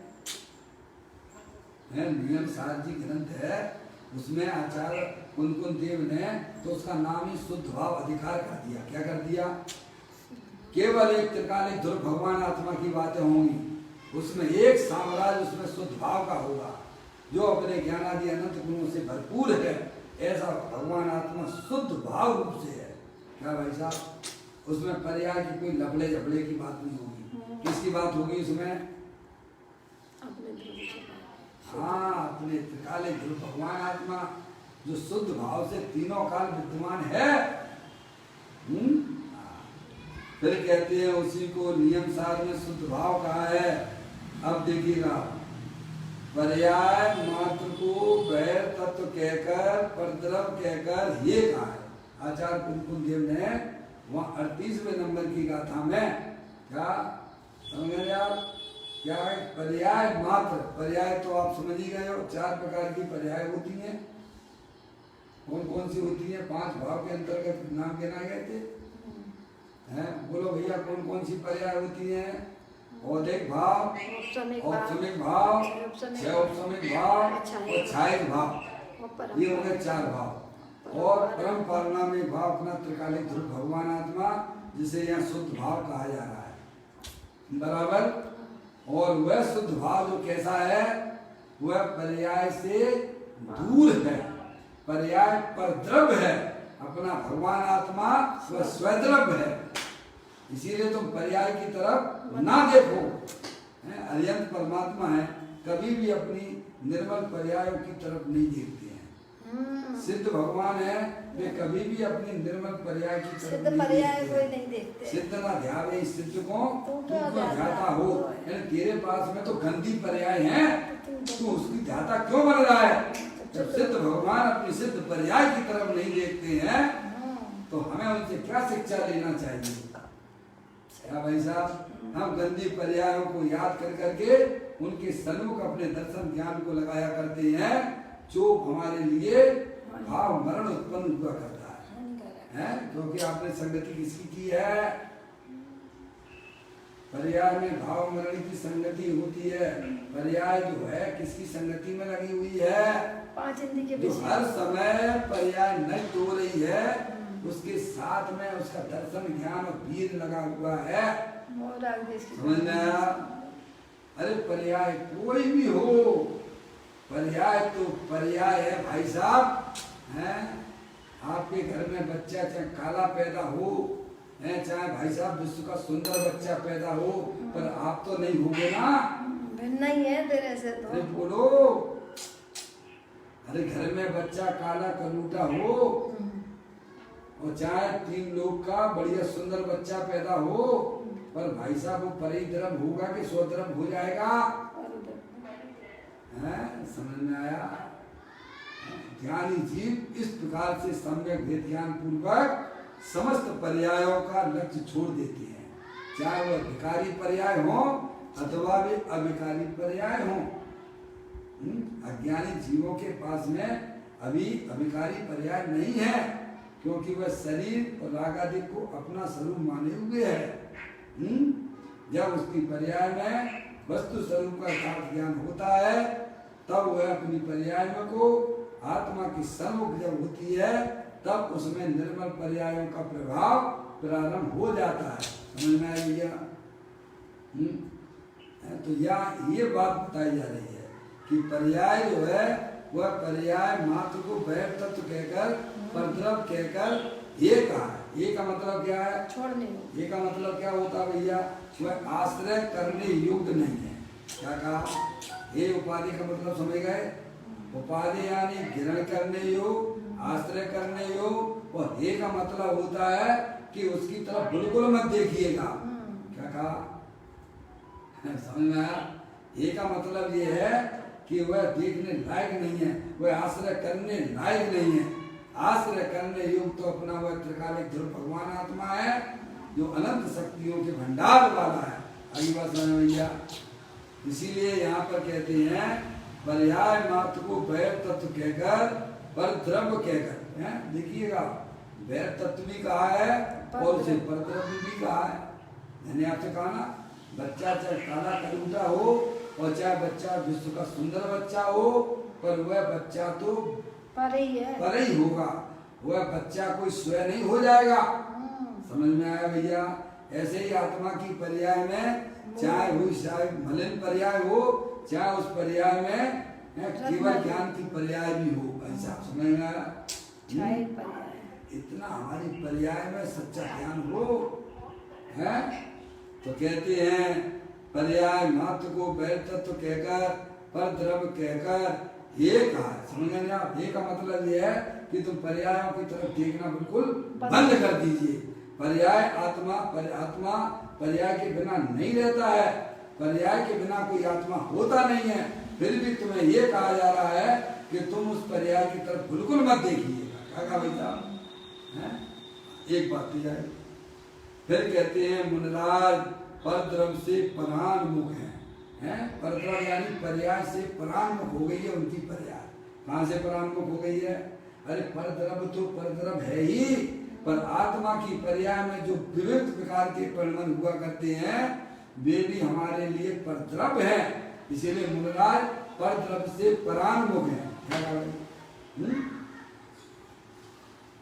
नियम सार जी ग्रंथ है, उसमें आचार्य कुंदकुंद देव ने तो उसका नाम ही शुद्ध भाव अधिकार कर दिया। क्या कर दिया? केवल एक त्रिकालिक ध्रुव भगवान आत्मा की बातें होंगी, उसमें एक साम्राज्य उसमें शुद्ध भाव का होगा जो अपने ज्ञान आदि अनंत गुणों से भरपूर है। ऐसा भगवान आत्मा शुद्ध भाव रूप से है। क्या भाई साहब? उसमें पर्याय की कोई लफड़े झपड़े की बात नहीं होगी। किसकी बात होगी उसमें? हाँ, अपने त्रिकालिक ध्रुव भगवान आत्मा जो शुद्ध भाव से तीनों काल विद्यमान है। फिर कहते हैं उसी को नियम सार में शुद्ध भाव कहा है। अब देखिएगा, पर्याय मात्र को वैर तत्व कहकर परद्रव्य कहकर ये कहा है आचार्य कुंदकुंद देव ने वहां 38वें नंबर की गाथा में। क्या समझ रहे आप? क्या है? पर्याय मात्र। पर्याय तो आप समझ ही गए हो, 4 प्रकार की पर्याय होती हैं। कौन कौन सी होती हैं? 5 भाव के अंतर्गत नाम गिना गए थे। हैं? बोलो भैया, कौन कौन सी पर्याय होती हैं? औदिक भाव, औपसमिक भाव, छौपसमिक भाव और छायिक भाव। ये हो गए 4 भाव। और परम पारणामिक भाव अपना त्रिकालिक ध्रुव भगवान आत्मा, जिसे यहाँ शुद्ध भाव कहा जा रहा है। बराबर? और वह शुद्ध भाव जो कैसा है? वह पर्याय से दूर है, पर्याय पर द्रव्य है। अपना भगवान आत्मा वह स्वद्रव्य है। इसीलिए तुम पर्याय की तरफ ना देखो। अरिहंत परमात्मा है, कभी भी अपनी निर्मल पर्यायों की तरफ नहीं देखते हैं। सिद्ध भगवान है, वे कभी भी अपनी निर्मल पर्याय की तरफ नहीं देखते। सिद्ध ना ध्यावे सिद्ध को तुमको ध्याता हो। तेरे पास में तो गंदी पर्याय है, तू उसकी ध्याता क्यों बन रहा है? जब सिद्ध भगवान अपनी सिद्ध पर्याय की तरफ नहीं देखते हैं तो हमें उनसे क्या शिक्षा लेना चाहिए? क्या भाई साहब? हम गंदी पर्यायों को याद कर करके उनके सन्मुख अपने दर्शन ज्ञान को लगाया करते हैं, जो हमारे लिए भाव मरण उत्पन्न हुआ करता है। क्योंकि आपने संगति किसकी की है? पर्याय में भाव मरण की संगति होती है। पर्याय जो है किसकी संगति में लगी हुई है? 5 हिंदी के जो हर समय पर्याय नष्ट हो रही है, उसके साथ में उसका दर्शन ज्ञान और वीर लगा हुआ है। समझ में आया? अरे पर्याय कोई भी हो, पर्याय तो पर्याय है भाई साहब। हैं? आप आपके घर में बच्चा चाहे काला पैदा हो, है चाहे भाई साहब विश्व का सुंदर बच्चा पैदा हो, पर आप तो नहीं होगे ना। भिन्न ही है तेरे से तो। अरे बोलो, अरे घर में बच्चा काला कलूटा हो और चाहे 3 लोग का बढ़िया सुंदर बच्चा पैदा हो, पर भाई साहब वो परिद्रव होगा कि स्वद्रव हो जाएगा? समझ में आया? ज्ञानी जीव इस प्रकार से सम्यक भेद ज्ञान पूर्वक समस्त पर्यायों का लक्ष्य छोड़ देते हैं, चाहे वह विकारी पर्याय हो अथवा वे अविकारी पर्याय हो। अज्ञानी जीवों के पास में अभी अविकारी पर्याय नहीं है, क्योंकि वह शरीर और रागादि को अपना स्वरूप माने हुए है। जब उसकी पर्याय में वस्तु स्वरूप का यथार्थ ज्ञान होता है, तब वह अपनी पर्याय को आत्मा की सन्मुख जब होती है, तब उसमें निर्मल पर्यायों का प्रभाव प्रारंभ हो जाता है। समझ में आई भैया? तो यहाँ ये बात बताई जा रही है कि पर्याय जो है वह पर्याय मात्र को वैर तत्व कहकर, परद्रव कहकर ये कहा है। ये का मतलब क्या है? छोड़ने। ये का मतलब क्या होता है भैया? वह आश्रय करने योग्य नहीं है। क्या कहा? ये उपाधि का मतलब समझ गए? उपाधि यानी ग्रहण करने योग, आश्रय करने योग, और ये का मतलब होता है कि उसकी तरफ बिल्कुल मत देखिएगा। क्या कहा? समझ में आया? ये का मतलब ये है कि वह देखने लायक नहीं है, वह आश्रय करने लायक नहीं है। आश्रय करने योग तो अपना वह त्रिकालिक ध्रुव भगवान आत्मा है, जो अनंत शक्तियों के भंडार वाला है। अगली बात समझ भैया? इसीलिए यहाँ पर कहते हैं पर्याय मात्र को वैर तत्व कहकर, पर द्रव्य कहकर, हैं देखिएगा, वैर तत्व भी कहा है और उसे पर द्रव्य भी कहा है। मैंने आपसे कहा ना, बच्चा चाहे काला कलूटा हो और चाहे बच्चा विश्व का सुंदर बच्चा हो, पर वह बच्चा तो पर ही होगा, वह बच्चा कोई स्वयं नहीं हो जाएगा। समझ में आया भैया? ऐसे ही आत्मा की पर्याय में चाहे वो शायद मलिन पर्याय हो, चाहे उस पर्याय में केवल ज्ञान की पर्याय भी हो। ऐसा समझ में आया? इतना हमारी पर्याय में सच्चा ज्ञान हो है, तो कहते हैं पर्याय मात्र को वैर तत्व कहकर, पर द्रव्य कहकर ये कहा। समझ गए आप? ये का मतलब ये है कि तुम पर्यायों की तरफ देखना बिल्कुल बंद कर दीजिए। पर्याय आत्मा पर्याय के बिना नहीं रहता है, पर्याय के बिना कोई आत्मा होता नहीं है। फिर भी तुम्हें ये कहा जा रहा है कि तुम उस पर्याय की तरफ बिल्कुल मत देखिएगा। क्या कहा भाई साहब? एक बात तो जाए। फिर कहते हैं मुनराज परद्रव्य से परान्मुख है। परद्रव्य यानी पर्याय से परान्मुख हो गई है उनकी पर्याय। कहाँ से परान्मुख हो गई है? अरे परद्रव्य तो परद्रव्य है ही, पर आत्मा की पर्याय में जो विविध प्रकार के परिणाम हुआ करते हैं, वे भी हमारे लिए परद्रव्य है। इसीलिए मुनराज परद्रव्य से परान्मुख है।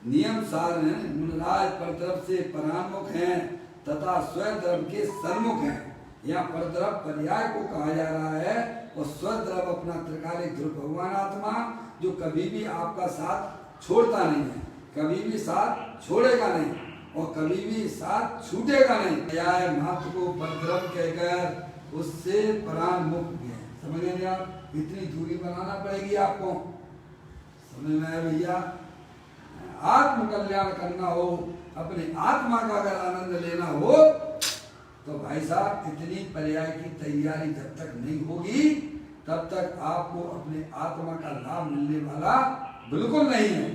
नियम सार है, मुनराज परद्रव्य से परान्मुख है तथा स्वद्रव्य के सन्मुख है। यहाँ परद्रव्य पर्याय को कहा जा रहा है और स्वद्रव्य अपना त्रिकालिक ध्रुव भगवान आत्मा, जो कभी भी आपका साथ छोड़ता नहीं है, कभी भी साथ छोड़ेगा नहीं और कभी भी साथ छूटेगा नहीं। पर्याय मात्र को परद्रव्य कहकर उससे परान्मुख है। समझ गए आप? इतनी दूरी बनाना पड़ेगी आपको। समझ में आया भैया? आत्म कल्याण करना हो, अपने आत्मा का अगर आनंद लेना हो, तो भाई साहब इतनी पर्याय की तैयारी जब तक नहीं होगी, तब तक आपको अपने आत्मा का लाभ मिलने वाला बिल्कुल नहीं है।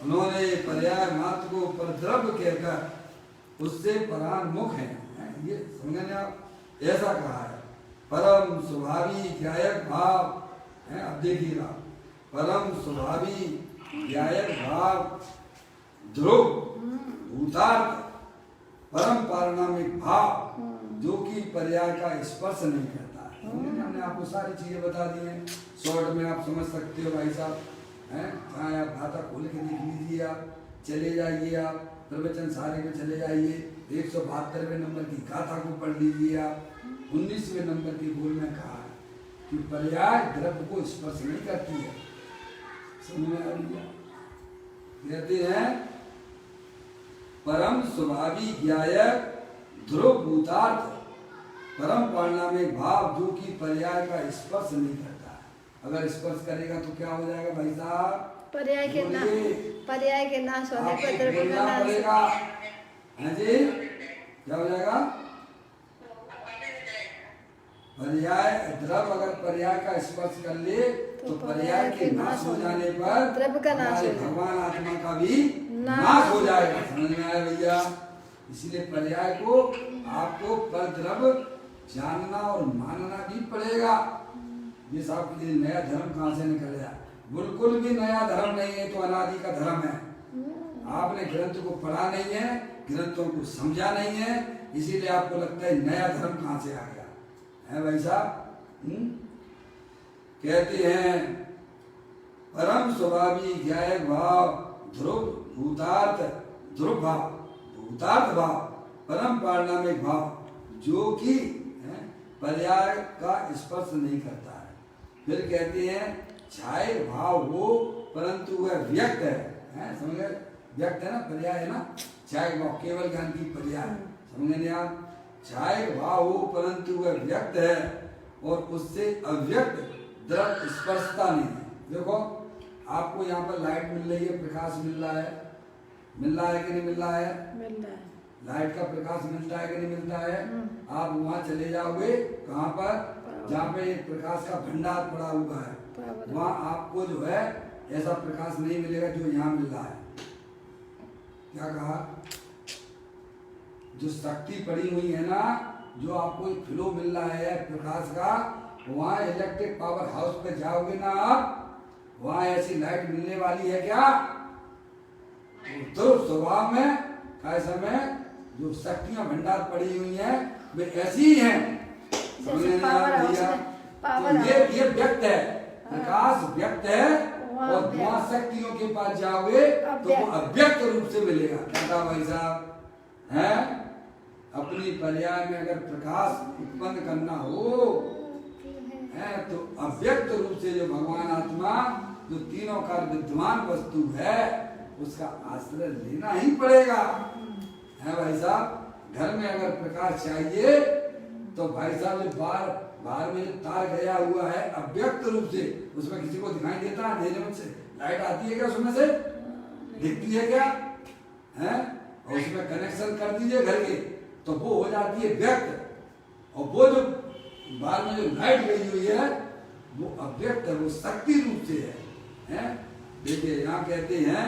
उन्होंने पर्याय मात्र को परद्रव्य कहकर उससे परान्मुख है। ये समझने आप? ऐसा कहा है। परम स्वभावी ज्ञायक भाव है। अब देखिएगा, परम स्वभावी ज्ञायक भाव ध्रुव भूतार्थ परम पारणामिक भाव, जो कि पर्याय का स्पर्श नहीं करता है। हमने आपको सारी चीजें बता दी हैं, शॉर्ट में आप समझ सकते हो भाई साहब। हैं चाहे आप खाता खोल के देख लीजिए, आप चले जाइए, आप प्रवचन सारे में चले जाइए, 172वें नंबर की गाथा को पढ़ लीजिए, आप 19वें नंबर की बोल में कहा है कि पर्याय द्रव्य को स्पर्श नहीं करती है। समझ में आ रही है? कहते हैं परम स्वभावी ज्ञायक ध्रुव भूतार्थ परम परिणामिक भाव जो कि पर्याय का स्पर्श नहीं करता है। अगर स्पर्श करेगा तो क्या हो जाएगा भाई साहब? पर्याय के नाश होने आपको पर द्रव्य का बोलना नाश। पड़ेगा। हाँ जी, क्या हो जाएगा? पर्याय द्रव अगर पर्याय का स्पर्श कर ले तो पर्याय के नाश हो जाने पर द्रव्य का नाश हो जाएगा। भगवान आत्मा का भी नाश हो जाएगा। समझ में आया भैया? इसलिए पर्याय को आपको पर द्रव जानना और मानना भी पड़ेगा। ये साहब के लिए नया धर्म कहाँ से निकल गया? बिल्कुल भी नया धर्म नहीं है, तो अनादि का धर्म है। आपने ग्रंथ को पढ़ा नहीं है, ग्रंथों को समझा नहीं है, इसीलिए आपको लगता है नया धर्म कहाँ से आ गया है भाई साहब? कहते हैं परम स्वभावी ज्ञायक भाव ध्रुव भूतार्थ ध्रुव भाव भूतार्थ भाव परम पारिणामिक भाव जो कि पर्याय का स्पर्श नहीं करता है। फिर कहते हैं छाय भाव हो परंतु वह व्यक्त है, समझ गए? व्यक्त है ना, पर्याय है ना, छाय भाव केवल ज्ञान की पर्याय, समझ गए आप? छाय भाव हो परंतु वह व्यक्त है और उससे अव्यक्त द्रव स्पर्शता नहीं है। देखो आपको यहाँ पर लाइट मिल रही है, प्रकाश मिल रहा है कि नहीं मिल रहा है? मिल रहा है। लाइट का प्रकाश मिलता है कि नहीं मिलता है? आप वहाँ चले जाओगे कहाँ पर, जहाँ पे एक प्रकाश का भंडार पड़ा हुआ है, वहाँ आपको जो है ऐसा प्रकाश नहीं मिलेगा जो यहाँ मिल रहा है। क्या कहा? जो शक्ति पड़ी हुई है ना, जो आपको एक फ्लो मिल रहा है प्रकाश का, वहाँ इलेक्ट्रिक पावर हाउस पे जाओगे ना आप, वहाँ ऐसी लाइट मिलने वाली है क्या? तो स्वभाव में कैसा में जो शक्तियां भंडार पड़ी हुई हैं वे ऐसी ही हैं। समझ में भैया? तो ये व्यक्त है, प्रकाश व्यक्त है, और वहाँ शक्तियों के पास जाओगे तो वो अव्यक्त रूप से मिलेगा। क्या कहा भाई साहब? है अपनी पर्याय में अगर प्रकाश उत्पन्न करना हो है तो अव्यक्त रूप से जो भगवान आत्मा जो तीनों का विद्यमान वस्तु है उसका आश्रय लेना ही पड़ेगा, है भाई साहब? घर में अगर प्रकाश चाहिए तो भाई साहब जो बाहर में जो तार गया हुआ है अव्यक्त रूप से, उसमें किसी को दिखाई देता है? अंधेरे में से लाइट आती है क्या? उसमें से दिखती है क्या? है? और उसमें कनेक्शन कर दीजिए घर के तो वो हो जाती है व्यक्त, और वो जो बाहर में जो लाइट गई हुई है वो अव्यक्त है, वो शक्ति रूप से है? देखिए यहाँ कहते हैं,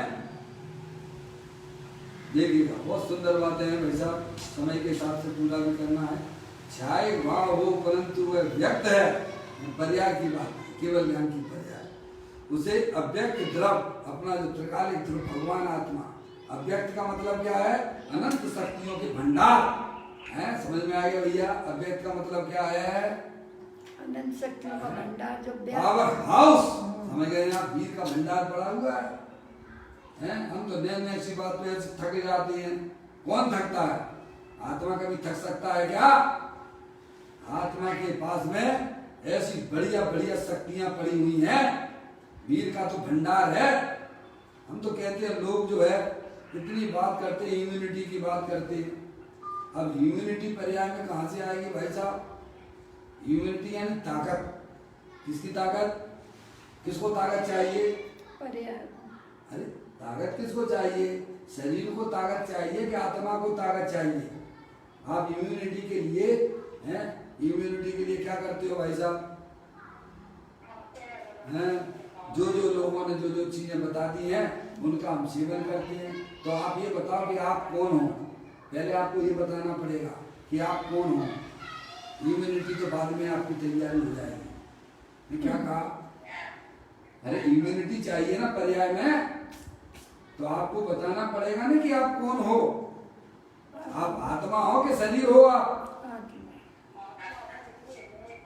देखिएगा बहुत सुंदर बातें हैं भाई साहब, समय के हिसाब से पूरा भी करना है। छाय भाव हो परंतु वह व्यक्त है, पर्याय की बात, केवल ज्ञान की पर्याय, उसे अव्यक्त द्रव अपना जो त्रिकालिक ध्रुव भगवान आत्मा, अव्यक्त का मतलब क्या है? अनंत शक्तियों के भंडार है। समझ में आ गया भैया? अव्यक्त का मतलब क्या है? अनंत शक्तियों का भंडार जो पावर हाउस, समझ गए ना? वीर का भंडार पड़ा हुआ है। हम तो नए नए सी बात पे थक जाती हैं। कौन थकता है? आत्मा कभी थक सकता है क्या? आत्मा के पास में ऐसी बढ़िया बढ़िया शक्तियां पड़ी हुई हैं, वीर का तो भंडार है। हम तो कहते हैं लोग जो है इतनी बात करते हैं, इम्यूनिटी की बात करते हैं। अब इम्यूनिटी पर्याय में कहां से आएगी भाई साहब? इम्यूनिटी यानी ताकत। किसकी ताकत? किसको ताकत चाहिए? पर्याय। अरे ताकत किसको चाहिए? शरीर को ताकत चाहिए कि आत्मा को ताकत चाहिए? आप इम्यूनिटी के लिए हैं, इम्यूनिटी के लिए क्या करते हो भाई साहब? हैं जो जो लोगों ने जो जो चीजें बता दी हैं उनका हम सेवन करते हैं। तो आप ये बताओ कि आप कौन हो? पहले आपको ये बताना पड़ेगा कि आप कौन हो। इम्यूनिटी तो बाद में आपकी तैयारी हो जाएगी। ये क्या कहा? अरे इम्यूनिटी चाहिए ना पर्याय में, तो आपको बताना पड़ेगा ना कि आप कौन हो। आप आत्मा हो कि शरीर हो? आप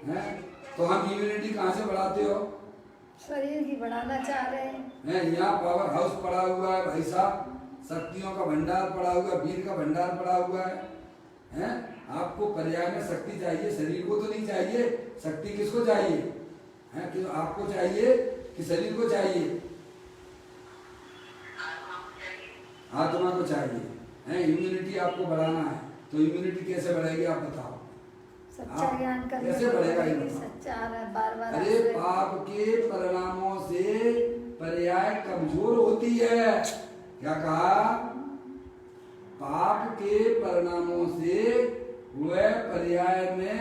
हैं? तो हम इम्यूनिटी कहाँ से बढ़ाते हो? शरीर की बढ़ाना चाह रहे हैं। यहाँ पावर हाउस पड़ा हुआ है भाई साहब, शक्तियों का भंडार पड़ा हुआ है, वीर का भंडार पड़ा हुआ है। आपको पर्याय में शक्ति चाहिए, शरीर को तो नहीं चाहिए। शक्ति किसको चाहिए? है कि आपको चाहिए कि शरीर को चाहिए? है, इम्यूनिटी आपको बढ़ाना है, तो इम्यूनिटी कैसे बढ़ेगी आप बताओ? सच्चा ज्ञान करने कैसे से बढ़ेगा ये बढ़ेगी, बताओ? सच्चा बार बार अरे पाप के परिणामों से पर्याय कमजोर होती है। क्या कहा? पाप के परिणामों से वह पर्याय में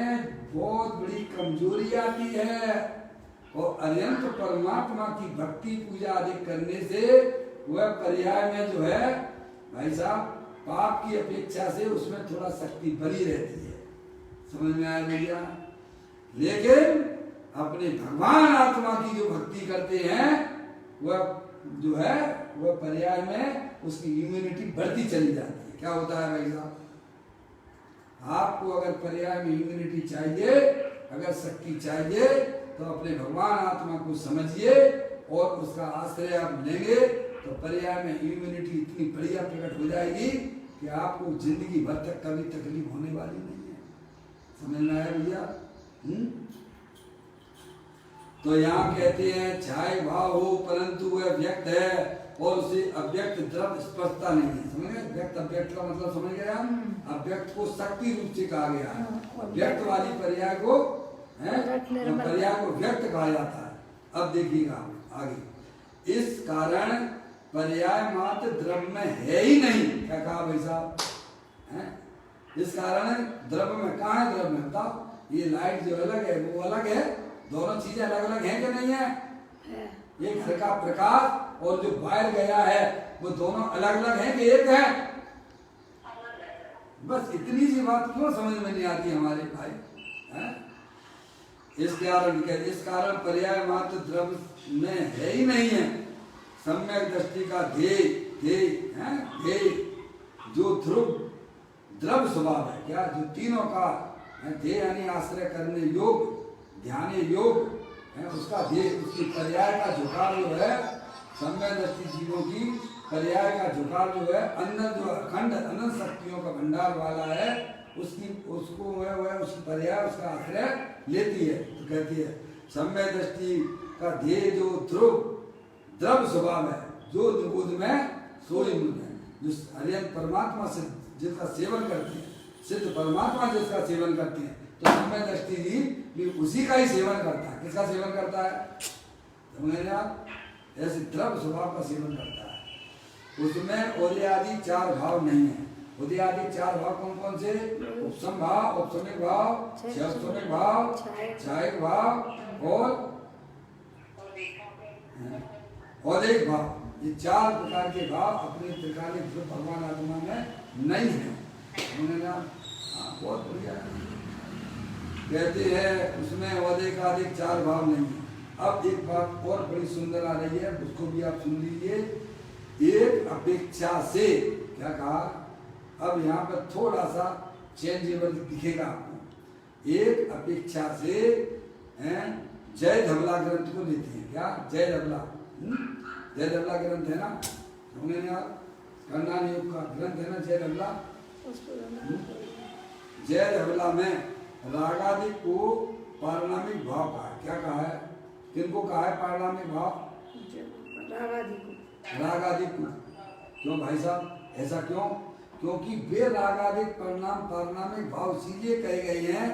बहुत बड़ी कमजोरी आती है, और अनंत परमात्मा की भक्ति पूजा आदि करने से वह पर्याय में जो है भाई साहब पाप की अपेक्षा से उसमें थोड़ा शक्ति बनी रहती है। समझ में आया भैया? लेकिन अपने भगवान आत्मा की जो भक्ति करते हैं वह जो है वह पर्याय में उसकी इम्यूनिटी बढ़ती चली जाती है। क्या होता है भाई साहब? आपको अगर पर्याय में इम्यूनिटी चाहिए, अगर शक्ति चाहिए, तो अपने भगवान आत्मा को समझिए और उसका आश्रय आप लेंगे तो पर्याय में इम्यूनिटी इतनी बढ़िया प्रकट हो जाएगी कि आपको जिंदगी भर तक कभी तकलीफ होने वाली नहीं है। समझ में आया भैया? तो यहाँ कहते हैं छाय भाव हो परंतु वह व्यक्त है और उसे अव्यक्त द्रव्य स्पष्टता नहीं है। समझ गए? व्यक्त अव्यक्त का मतलब समझ गए आप? अव्यक्त को शक्ति रूप से कहा गया है, व्यक्त वाली पर्याय को पर्याय को व्यक्त कहा जाता है। अब देखिएगा आगे, इस कारण पर्याय मात्र द्रव्य में है ही नहीं। क्या कहा भाई साहब? इस कारण द्रव्य में कहाँ है? द्रव्य में बताओ, ये लाइट जो अलग है वो अलग है, दोनों चीजें अलग अलग हैं कि नहीं है? एक घर का प्रकाश और जो बाहर गया है वो दोनों अलग अलग हैं कि एक है? बस इतनी सी बात क्यों समझ में नहीं आती हमारे भाई? इस कारण पर्याय मात्र द्रव्य में है ही नहीं है। सम्यक दृष्टि का ध्येय जो द्रव्य स्वभाव है, क्या जो तीनों का ध्येय यानी आश्रय करने योग, ध्यान योग है, उसका ध्येय, उसकी पर्याय का झुकाव जो है, सम्यक दृष्टि जीवों की पर्याय का झुकाव जो है अंदर जो अखंड अनंत शक्तियों का भंडार वाला है, उसको वह उसकी पर्याय उसका आश्रय लेती है। तो कहती है सम्यक दृष्टि का ध्येय जो द्रव्य स्वभाव है, जो निबोध में सोई मूल है, जो हरियन परमात्मा से जिसका सेवन करते हैं, सिद्ध परमात्मा जिसका सेवन करते हैं, तो सम्यक दृष्टि भी उसी का ही सेवन करता है। किसका सेवन करता है? समझे आप? ऐसे द्रव्य स्वभाव का सेवन करता है। उसमें उदय आदि चार भाव नहीं है। उदय आदि चार भाव कौन कौन से? उपसम भाव, उपसमिक भाव, क्षयिक भाव, छायक भाव और औदेक भाव। ये चार प्रकार के भाव अपने प्रकार के भगवान आत्मा में नहीं है। बहुत बढ़िया कहते हैं उसमें औदेक आदि चार भाव नहीं है। अब एक बात और बड़ी सुंदर आ रही है, उसको भी आप सुन लीजिए। एक अपेक्षा से, क्या कहा? अब यहाँ पर थोड़ा सा चेंजेबल दिखेगा आपको। एक अपेक्षा से जय धवला ग्रंथ को लेते हैं। क्या जय धवला? जय धवला ग्रंथ है ना, हमने कर्णान योग का ग्रंथ है ना जय धवला। जय धवला में रागादि को पारिणामिक भाव कहा है। क्या कहा है? किनको कहा है पारिणामिक भाव? रागादि को। क्यों भाई साहब, ऐसा क्यों? क्योंकि वे रागादि पारिणामिक भाव इसीलिए कहे गए हैं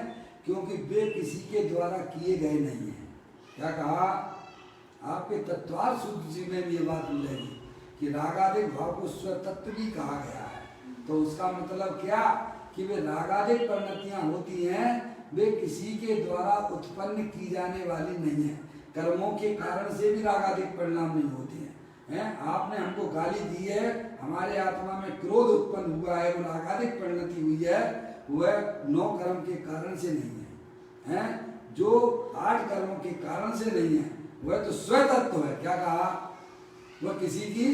क्योंकि वे किसी के द्वारा किए गए नहीं है। क्या कहा? आपके तत्वार्थ शुद्ध जी में भी ये बात मिलेगी कि रागादिक भाव को स्वतत्व भी कहा गया है। तो उसका मतलब क्या कि वे रागादिक परिणतियां होती हैं, वे किसी के द्वारा उत्पन्न की जाने वाली नहीं है। कर्मों के कारण से भी रागादिक परिणाम नहीं होते हैं। आपने हमको गाली दी है, हमारे आत्मा में क्रोध उत्पन्न हुआ है, वो रागादिक परिणति हुई है, वह 9 कर्म के कारण से नहीं है। जो 8 कर्मों के कारण से नहीं है वह तो स्वतत्व है। क्या कहा? वह किसी की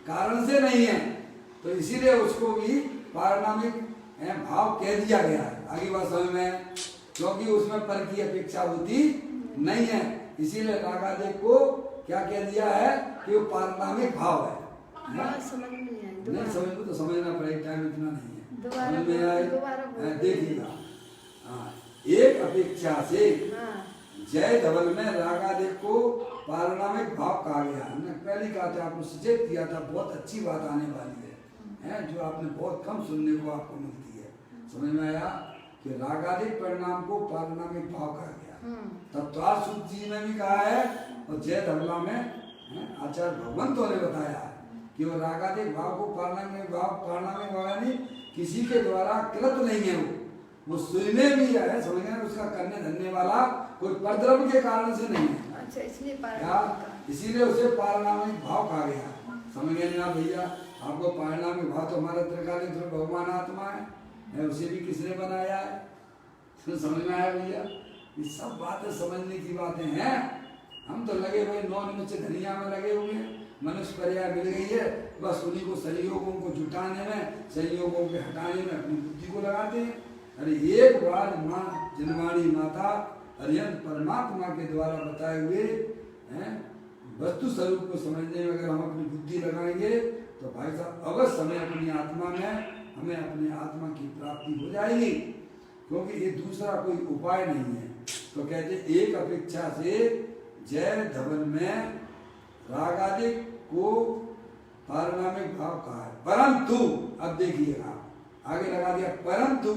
कारण से नहीं है, तो इसीलिए उसको भी पारिणामिक भाव कह दिया गया है। आगे बात समझ में? क्योंकि उसमें पर की अपेक्षा होती नहीं है, इसीलिए रागादिक को क्या कह दिया है कि वो पारिणामिक भाव है। समझ में नहीं समझ में तो समझना पड़ेगा, टाइम इतना नहीं है। देखिएगा एक अपेक्षा से जय धवल में रागादिक को पारिणामिक भाव कहा गया। हमने पहले कहा था, आपको सचेत किया था, बहुत अच्छी बात आने वाली है। हैं जो आपने बहुत कम सुनने को आपको मिलती है। समझ में आया कि रागादिक परिणाम को पारणामिक भाव कहा गया। तत्वार शुद्ध जी में भी कहा है और जय धवला में आचार्य भगवंतों ने बताया कि वो रागादिक भाव को पारणामिक भाव यानी किसी के द्वारा कृत नहीं है, वो सुनने भी है, समझ गए, उसका करने धरने वाला कोई परद्रव्य के कारण से नहीं है। अच्छा, इसलिए इसीलिए उसे पारणामिक भाव कहा गया। समझ गए ना भैया? आपको पारणामिक भाव तो हमारा त्रिकालीन भगवान आत्मा है, उसे भी किसने बनाया है? समझ में आया भैया? ये सब बातें समझने की बातें हैं। हम तो लगे हुए 9 निमित्त धनिया में लगे हुए हैं, मनुष्य पर्याय मिल गई है, बस उन्हीं को संयोगों को जुटाने में, संयोगों के हटाने में अपनी बुद्धि को लगाते हैं। अरे एक बार माँ जनवाणी माता अरिहंत परमात्मा के द्वारा बताए हुए वस्तु स्वरूप को समझने में अगर हम अपनी बुद्धि लगाएंगे तो भाई साहब अवश्य हमें अपनी आत्मा में हमें अपनी आत्मा की प्राप्ति हो जाएगी, क्योंकि ये दूसरा कोई उपाय नहीं है। तो कहते एक अपेक्षा से जय धवल में रागादिक को पारणामिक भाव कहा है, परंतु अब देखिएगा आगे लगा दिया, परंतु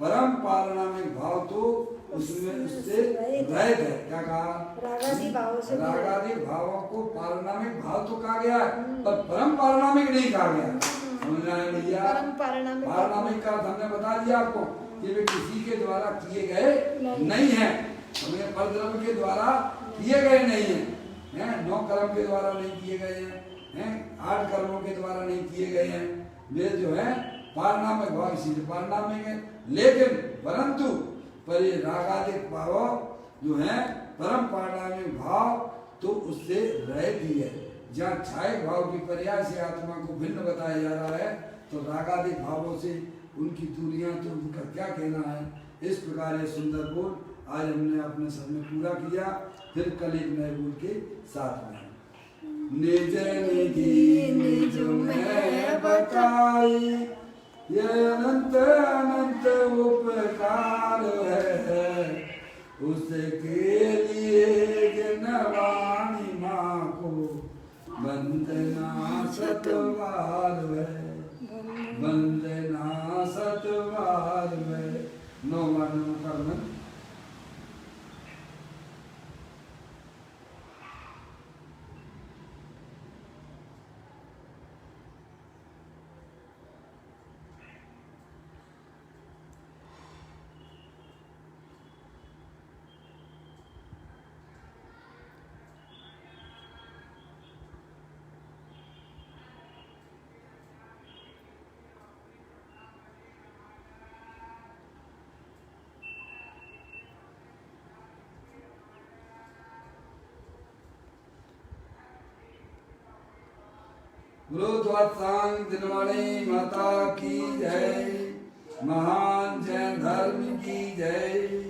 परम पारणामिक भाव तो उसमें उससे रहित है। क्या कहा? रागादिक भावों को पारणामिक भाव तो कहा गया है, पर परम पारणामिक नहीं कहा गया। समझ रहे हैं भैया? पारणामिक का हमने बता दिया आपको कि वे किसी के द्वारा किए गए नहीं है, हमें परद्रव्य के द्वारा किए गए नहीं है, 9 कर्म के द्वारा नहीं किए गए हैं, 8 कर्मों के द्वारा नहीं किए गए हैं, वे जो है पारणामिक भाव इसीलिए पारणामिक है। लेकिन परंतु पर ये रागादिक भाव जो है परम पारणामिक भाव तो उससे रहित ही है। जहाँ छायक भाव की पर्याय से आत्मा को भिन्न बताया जा रहा है, तो रागादिक भावों से उनकी दूरियां तो उनका क्या कहना है। इस प्रकार ये सुंदर बोल आज हमने अपने सब में पूरा किया। फिर कल एक नए बोल के साथ में निज निधि निज में बताई ये अनंत अनंत उपकार है, उसके लिए जनवाणी माँ को वंदना सतवार है, वंदना सतवार है। 9 बार नमस्कार। गुरुद्वार दिनवाणी माता की जय, महान जैन धर्म की जय।